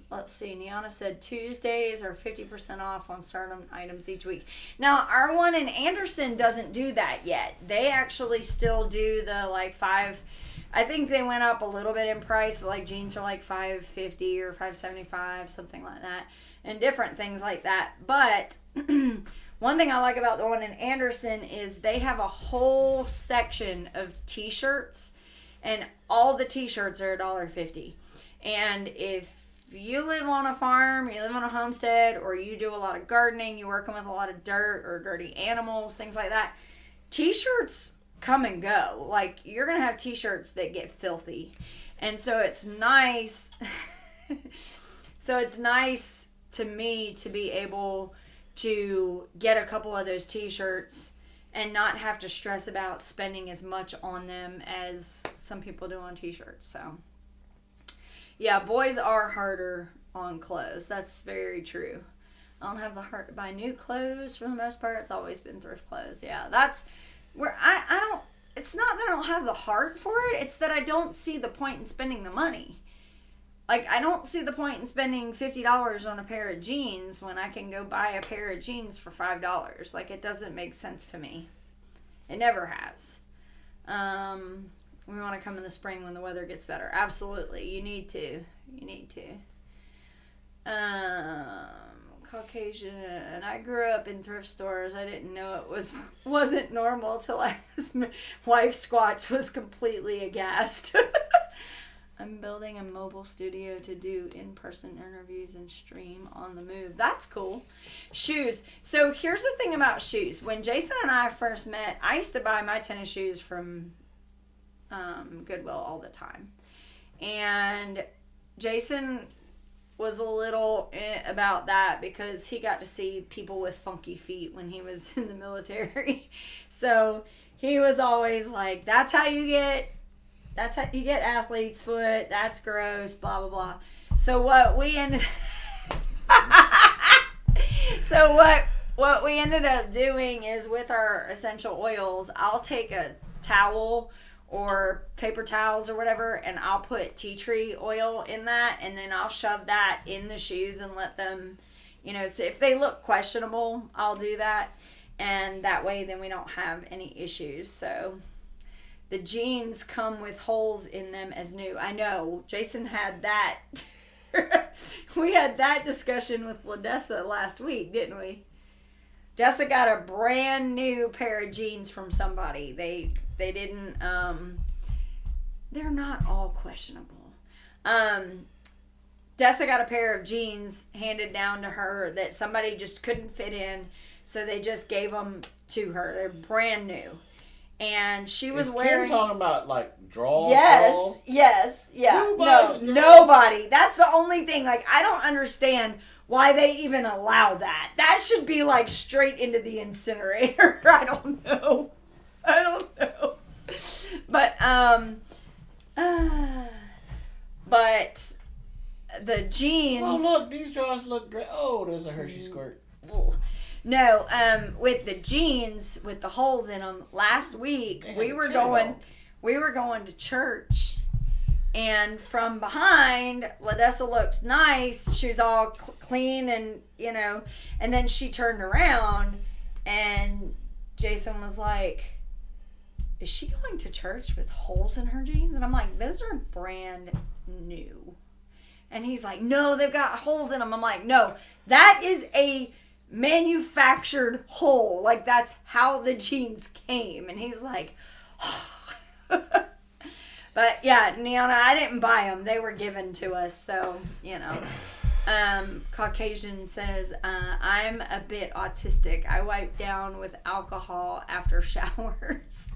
Let's see. Niana said Tuesdays are 50% off on certain items each week. Now, our one in Anderson doesn't do that yet. They actually still do the like I think they went up a little bit in price, but like jeans are like $5.50 or $5.75, something like that, and different things like that. But one thing I like about the one in Anderson is they have a whole section of t-shirts, and all the t-shirts are $1.50. And if you live on a farm, you live on a homestead, or you do a lot of gardening, you're working with a lot of dirt or dirty animals, things like that, t-shirts come and go. Like, you're going to have t-shirts that get filthy. And so it's nice. So it's nice to me to be able to get a couple of those t-shirts and not have to stress about spending as much on them as some people do on t-shirts. So yeah, boys are harder on clothes. That's very true. I don't have the heart to buy new clothes for the most part. It's always been thrift clothes. Yeah, that's where I don't, it's not that I don't have the heart for it. It's that I don't see the point in spending the money. Like, I don't see the point in spending $50 on a pair of jeans when I can go buy a pair of jeans for $5. Like, it doesn't make sense to me. It never has. We want to come in the spring when the weather gets better. Absolutely. You need to. Caucasian. And I grew up in thrift stores. I didn't know it wasn't normal till wife Squatch was completely aghast. I'm building a mobile studio to do in-person interviews and stream on the move. That's cool. Shoes. So here's the thing about shoes. When Jason and I first met, I used to buy my tennis shoes from Goodwill all the time. And Jason was a little about that because he got to see people with funky feet when he was in the military. So he was always like, that's how you get athlete's foot, that's gross, blah blah blah. So what we ended up doing is, with our essential oils, I'll take a towel or paper towels or whatever, and I'll put tea tree oil in that, and then I'll shove that in the shoes and let them, You know, so if they look questionable, I'll do that. And that way then we don't have any issues. So the jeans come with holes in them as new. I know. Jason had that. We had that discussion with LaDessa last week, didn't we? Dessa got a brand new pair of jeans from somebody. They didn't, they're not all questionable. Dessa got a pair of jeans handed down to her that somebody just couldn't fit in, so they just gave them to her. They're brand new. And she was wearing... Kim talking about, like, draws? Yes, yeah. Nobody. That's the only thing. Like, I don't understand why they even allow that. That should be, like, straight into the incinerator. I don't know. But, but the jeans... Oh, look, these drawers look great. Oh, there's a Hershey squirt. No, with the jeans with the holes in them. Last week we were going to church, and from behind, LaDessa looked nice. She was all clean, and and then she turned around, and Jason was like, "Is she going to church with holes in her jeans?" And I'm like, "Those are brand new." And he's like, "No, they've got holes in them." I'm like, "No, that is a manufactured hole. Like, that's how the jeans came." And he's like, but yeah, Neona, I didn't buy them. They were given to us. So, Caucasian says, I'm a bit autistic. I wipe down with alcohol after showers.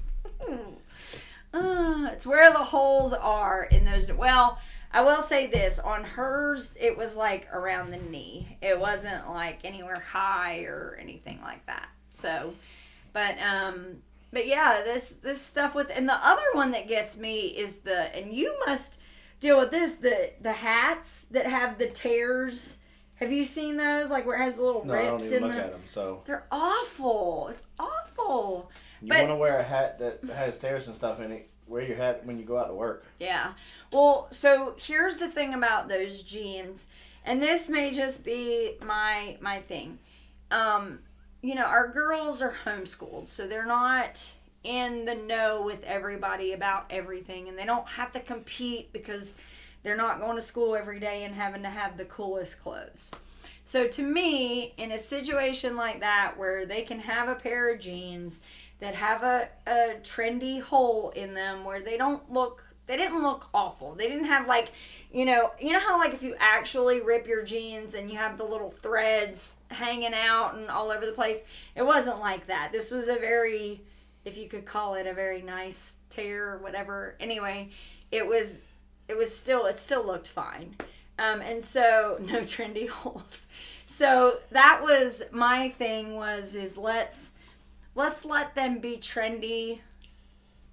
It's where the holes are in those. Well, I will say this, on hers, it was like around the knee. It wasn't like anywhere high or anything like that. So, but yeah, this stuff with, and the other one that gets me is and you must deal with this, the hats that have the tears. Have you seen those? Like where it has the little rips in them? No, I don't even look at them, so. They're awful. It's awful. You want to wear a hat that has tears and stuff in it. Wear your hat when you go out to work. Yeah. Well, so here's the thing about those jeans, and this may just be my thing. Our girls are homeschooled, so they're not in the know with everybody about everything, and they don't have to compete because they're not going to school every day and having to have the coolest clothes. So to me, in a situation like that where they can have a pair of jeans that have a trendy hole in them where they didn't look awful. They didn't have like, you know how like if you actually rip your jeans and you have the little threads hanging out and all over the place. It wasn't like that. This was a very, if you could call it a very nice tear or whatever. Anyway, it still looked fine. And so no trendy holes. So that was my thing is let's let them be trendy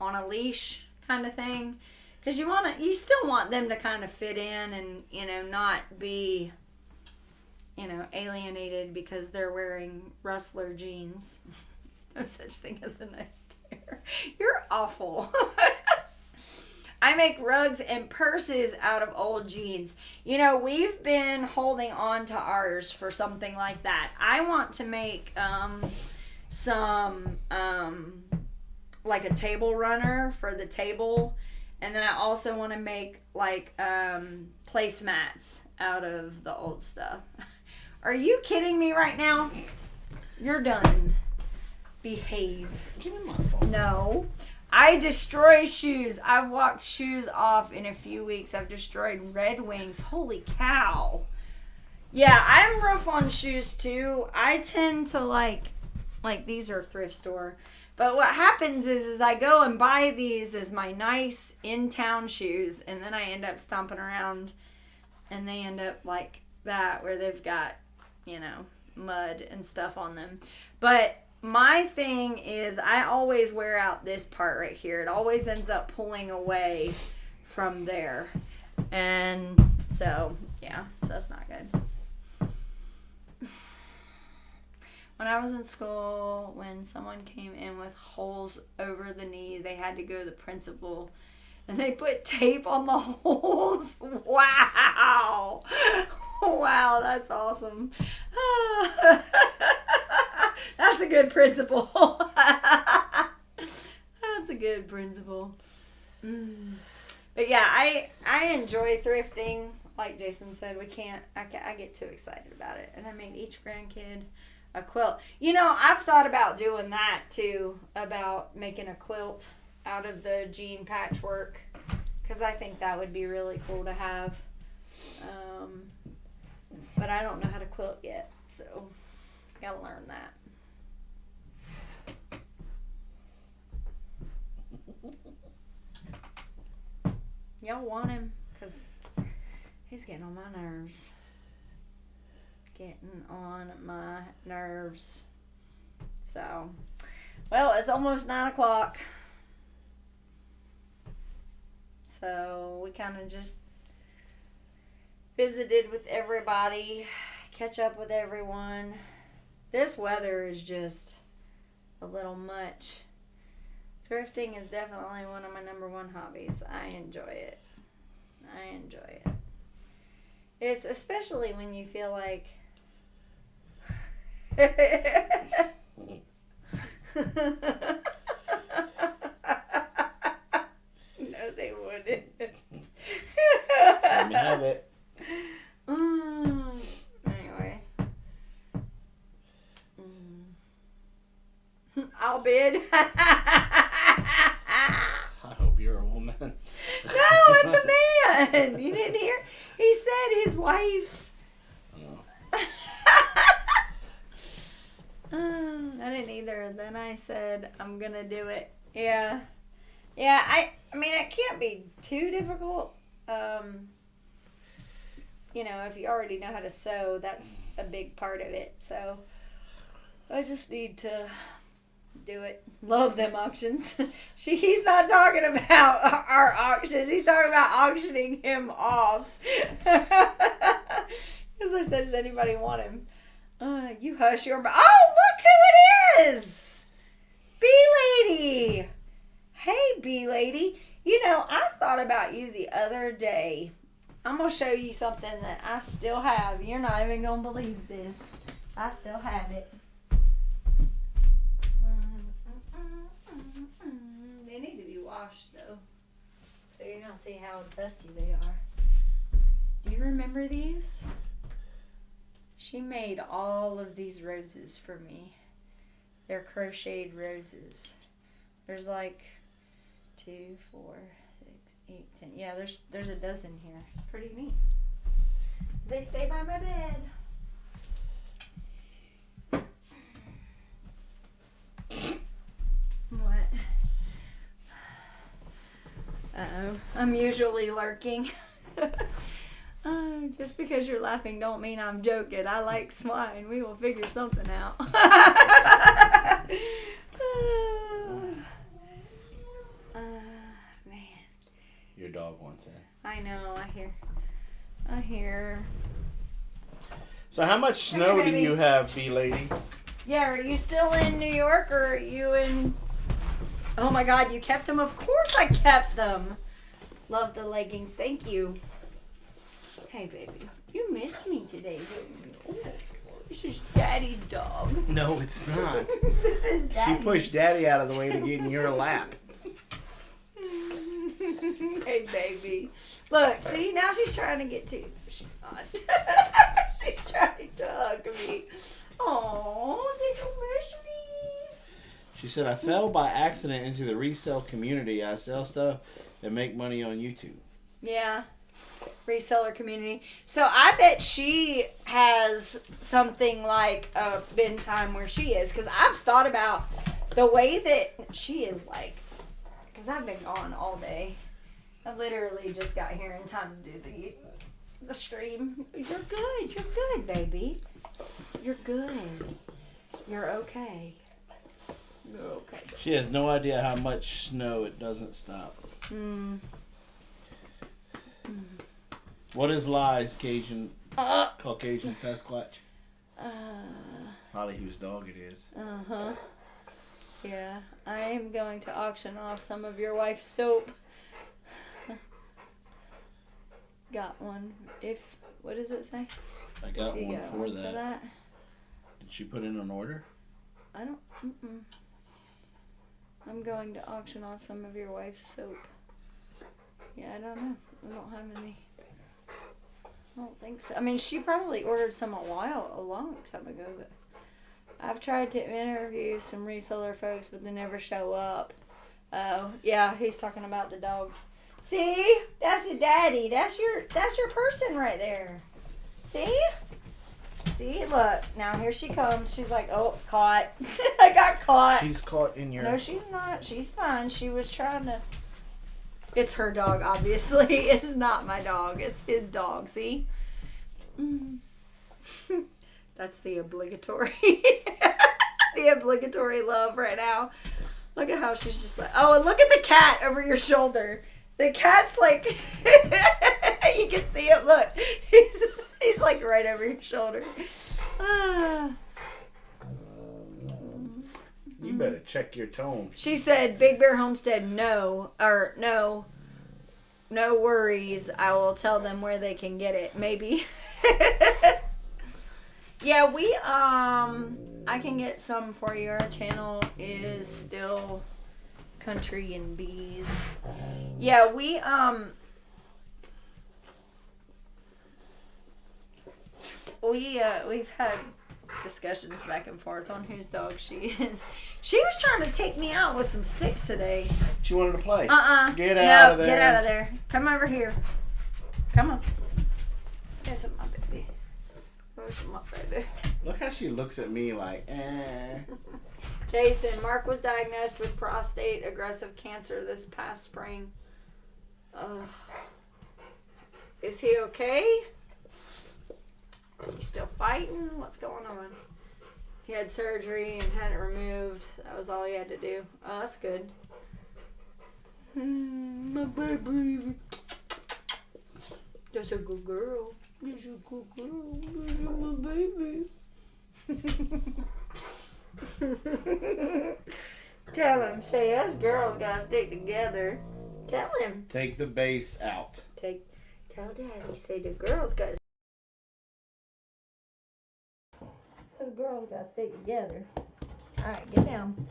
on a leash kind of thing. Because you still want them to kind of fit in and, not be, alienated because they're wearing Rustler jeans. No such thing as a nice tear. You're awful. I make rugs and purses out of old jeans. We've been holding on to ours for something like that. I want to make, some like a table runner for the table, and then I also want to make like placemats out of the old stuff. Are you kidding me right now? You're done. Behave. Give me my phone. No. I destroy shoes. I've walked shoes off in a few weeks. I've destroyed Red Wings. Holy cow. Yeah, I'm rough on shoes too. I tend to like these are thrift store. But what happens is I go and buy these as my nice in-town shoes, and then I end up stomping around and they end up like that where they've got, mud and stuff on them. But my thing is I always wear out this part right here. It always ends up pulling away from there. And so, yeah, so that's not good. When I was in school, when someone came in with holes over the knee, they had to go to the principal and they put tape on the holes. Wow. Wow, that's awesome. That's a good principle. That's a good principle. But yeah, I enjoy thrifting. Like Jason said, I get too excited about it. And I made each grandkid a quilt. You know, I've thought about doing that too, about making a quilt out of the jean patchwork, because I think that would be really cool to have. But I don't know how to quilt yet, so gotta learn that. Y'all want him? Because he's getting on my nerves. Getting on my nerves. So, well, it's almost 9 o'clock. So, we kind of just visited with everybody, catch up with everyone. This weather is just a little much. Thrifting is definitely one of my number one hobbies. I enjoy it. It's especially when you feel like no, they wouldn't. Let me have it. Anyway. I'll bid. I hope you're a woman. No, it's a man. You didn't hear? He said his wife. Oh. I didn't either. Then I said, I'm going to do it. Yeah. Yeah, I mean, it can't be too difficult. You know, if you already know how to sew, that's a big part of it. So I just need to do it. Love them auctions. He's not talking about our auctions. He's talking about auctioning him off. Because I said, does anybody want him? You hush your mouth. Oh, look who it is! B-Lady! Hey, B-Lady. You know, I thought about you the other day. I'm going to show you something that I still have. You're not even going to believe this. I still have it. They need to be washed, though. So you're going to see how dusty they are. Do you remember these? She made all of these roses for me. They're crocheted roses. There's like 2, 4, 6, 8, 10. Yeah, there's a dozen here. It's pretty neat. They stay by my bed. What? Uh-oh. I'm usually lurking. Just because you're laughing don't mean I'm joking. I like swine. We will figure something out. Man. Your dog wants it. I know. I hear. So how much snow do you have, B-Lady? Yeah, are you still in New York or are you in... Oh my God, you kept them? Of course I kept them. Love the leggings. Thank you. Hey, baby. You missed me today, didn't you? Oh, this is Daddy's dog. No, it's not. This is Daddy. She pushed Daddy out of the way to get in your lap. Hey, baby. Look, see, now she's trying to get to. She's not. She's trying to hug me. Oh, did you miss me? She said, I fell by accident into the resale community. I sell stuff that make money on YouTube. Yeah. Reseller community. So I bet she has something like a bin time where she is. Because I've thought about the way that she is like. Because I've been gone all day. I literally just got here in time to do the stream. You're good, baby. You're good. You're okay. You're okay. Baby. She has no idea how much snow it doesn't stop. What is lies, Caucasian Sasquatch? Probably whose dog it is. Uh-huh. Yeah, I am going to auction off some of your wife's soap. Got one. If What does it say? I got You one got for one that. Did she put in an order? I don't. I'm going to auction off some of your wife's soap. Yeah, I don't know. I don't have any. I don't think so. I mean, she probably ordered some a long time ago, but I've tried to interview some reseller folks, but they never show up. Oh, yeah, he's talking about the dog. See? That's your daddy. That's your person right there. See? See? Look. Now here she comes. She's like, oh, caught. I got caught. She's caught in your... No, she's not. She's fine. She was trying to... It's her dog, obviously. It's not my dog. It's his dog. See? That's the obligatory... the obligatory love right now. Look at how she's just like... Oh, and look at the cat over your shoulder. The cat's like... you can see him. Look. He's like right over your shoulder. You better check your tone. She said, Big Bear Homestead, no worries. I will tell them where they can get it. Maybe. Yeah, I can get some for you. Our channel is still country and bees. Yeah, we've had discussions back and forth on whose dog she is. She was trying to take me out with some sticks today. She wanted to play. Get out of there. Get out of there. Come over here. Come on. Here's my baby. Where's my baby? Look how she looks at me like, eh. Jason, Mark was diagnosed with prostate aggressive cancer this past spring. Is he okay? You still fighting? What's going on? He had surgery and had it removed. That was all he had to do. Oh, that's good. My baby. That's a good girl. That's a good girl. That's my baby. Tell him. Say, us girls gotta stick together. Tell him. Take the base out. Tell Daddy. Say the girls gotta. Us girls gotta stay together. Alright, get down.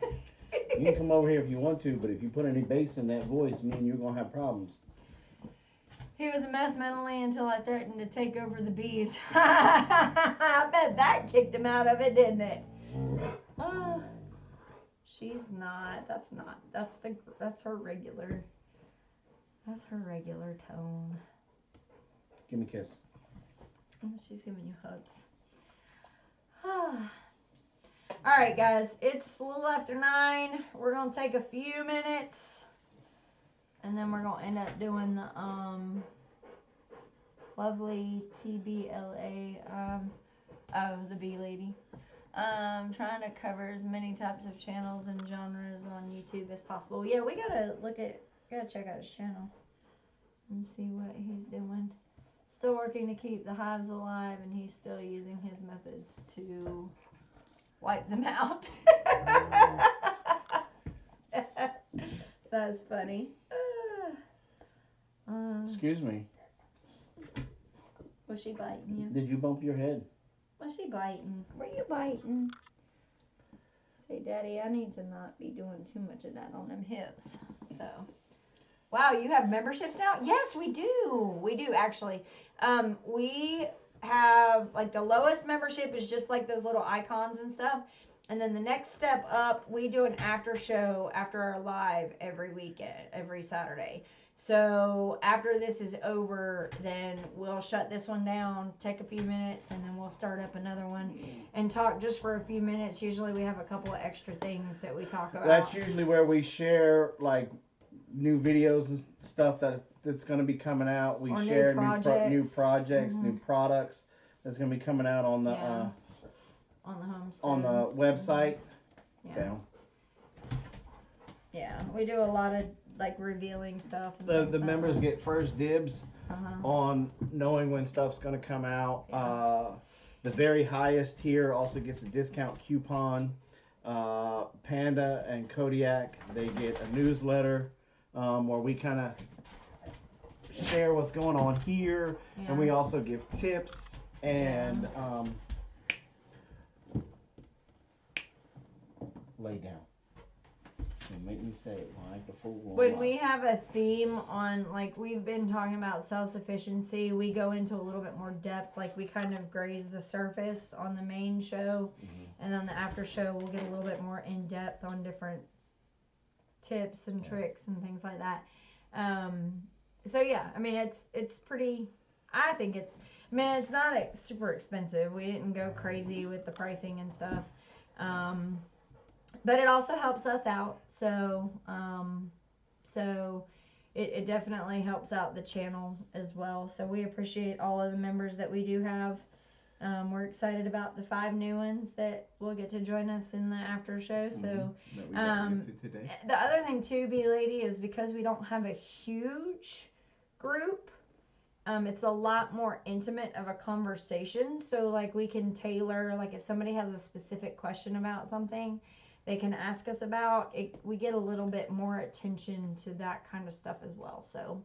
You can come over here if you want to, but if you put any bass in that voice, me and you're gonna have problems. He was a mess mentally until I threatened to take over the bees. I bet that kicked him out of it, didn't it? She's not. That's her regular. That's her regular tone. Give me a kiss. Oh, she's giving you hugs. Alright guys, it's a little after 9. We're going to take a few minutes. And then we're going to end up doing the lovely TBLA, the bee lady. Trying to cover as many types of channels and genres on YouTube as possible. Yeah, we gotta check out his channel and see what he's doing. Still working to keep the hives alive, and he's still using his methods to wipe them out. That's funny. Excuse me. Was she biting you? Did you bump your head? Was she biting? Were you biting? Say, Daddy, I need to not be doing too much of that on them hips. So, wow, you have memberships now? Yes, we do. We do, actually. We have, like, the lowest membership is just like those little icons and stuff. And then the next step up, we do an after show after our live every weekend, every Saturday. So after this is over, then we'll shut this one down, take a few minutes, and then we'll start up another one and talk just for a few minutes. Usually we have a couple of extra things that we talk about. That's usually where we share, like, new videos and stuff that's going to be coming out. We share new projects, new products that's going to be coming out on the on the Homestead. on the website. Yeah, we do a lot of like revealing stuff. And The members get first dibs on knowing when stuff's going to come out. Yeah. The very highest tier also gets a discount coupon. Panda and Kodiak, they get a newsletter where we kind of share what's going on here, Yeah. and we also give tips and lay down. Don't make me say it like the fool. When we have a theme on, like we've been talking about self-sufficiency, we go into a little bit more depth. Like we kind of graze the surface on the main show, and on the after show we'll get a little bit more in depth on different tips and tricks and things like that. So yeah, I mean it's pretty. I think it's. I mean it's not super expensive. We didn't go crazy with the pricing and stuff. But it also helps us out, so it definitely helps out the channel as well. So we appreciate all of the members that we do have. We're excited about the 5 new ones that will get to join us in the after show. So today. the other thing too, B Lady, is because we don't have a huge group. It's a lot more intimate of a conversation. So like we can tailor, like if somebody has a specific question about something, they can ask us about it. We get a little bit more attention to that kind of stuff as well. So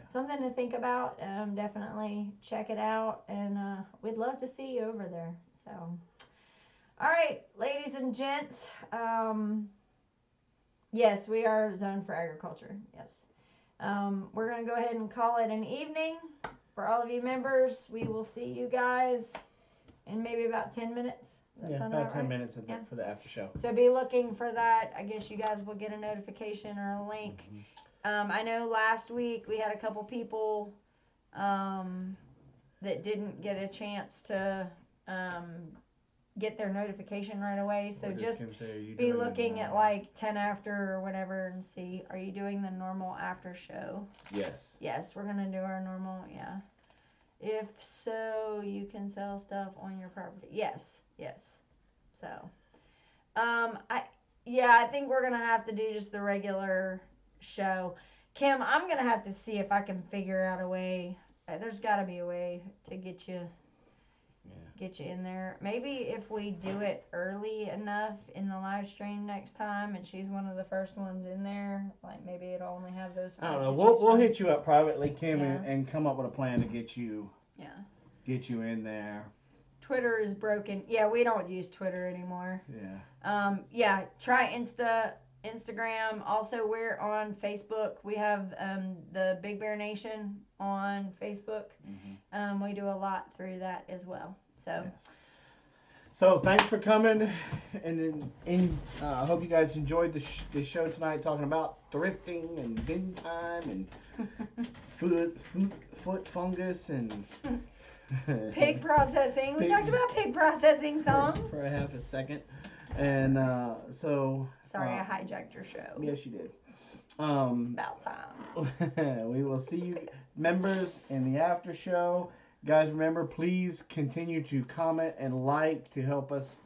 something to think about. Definitely check it out, and we'd love to see you over there. So, all right, ladies and gents. Yes, we are zoned for agriculture. Yes. We're going to go ahead and call it an evening for all of you members. We will see you guys in maybe about 10 minutes. About 10 minutes for the after show. So be looking for that. I guess you guys will get a notification or a link. I know last week we had a couple people that didn't get a chance to get their notification right away. So just be looking at like 10 after or whatever and see, are you doing the normal after show? Yes. Yes, we're going to do our normal, If so, you can sell stuff on your property. Yes. So, I think we're going to have to do just the regular show. Kim, I'm going to have to see if I can figure out a way. There's got to be a way to get you in there. Maybe if we do it early enough in the live stream next time, and she's one of the first ones in there, like maybe it'll only have those. I don't know. We'll hit you up privately, Kim, and come up with a plan to get you in there. Twitter is broken. Yeah, we don't use Twitter anymore. Try Instagram. Also, we're on Facebook. We have the Big Bear Nation on Facebook. We do a lot through that as well. So thanks for coming, and I hope you guys enjoyed the show tonight, talking about thrifting and bin time and foot fungus and pig processing. We talked about pig processing some for a half a second, and sorry, I hijacked your show. Yes, you did. It's about time. We will see you members in the after show. Guys, remember, please continue to comment and like to help us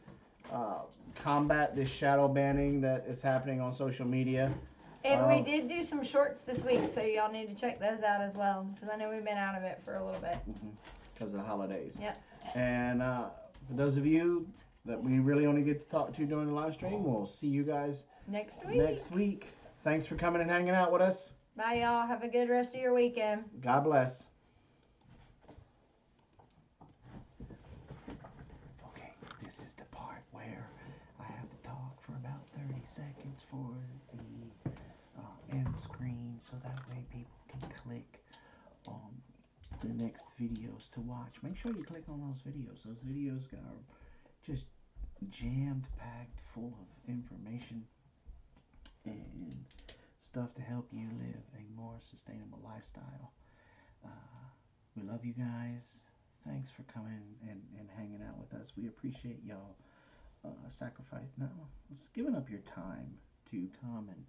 combat this shadow banning that is happening on social media. And we did do some shorts this week, so y'all need to check those out as well, because I know we've been out of it for a little bit. Because of the holidays. Yep. And for those of you that we really only get to talk to during the live stream, we'll see you guys next week. Thanks for coming and hanging out with us. Bye, y'all. Have a good rest of your weekend. God bless. Okay, this is the part where I have to talk for about 30 seconds for the end screen, so that way people can click on the next videos to watch. Make sure you click on those videos. Those videos are just jammed packed full of information and stuff to help you live a more sustainable lifestyle. We love you guys. Thanks for coming and hanging out with us. We appreciate y'all giving up your time to come and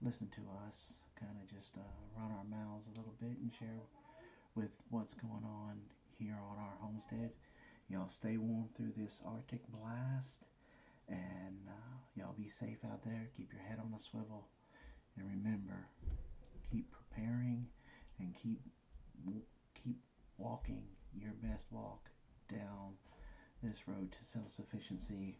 listen to us kind of just run our mouths a little bit and share with what's going on here on our homestead. Y'all stay warm through this Arctic blast, and y'all be safe out there. Keep your head on a swivel, and remember, keep preparing and keep walking your best walk down this road to self-sufficiency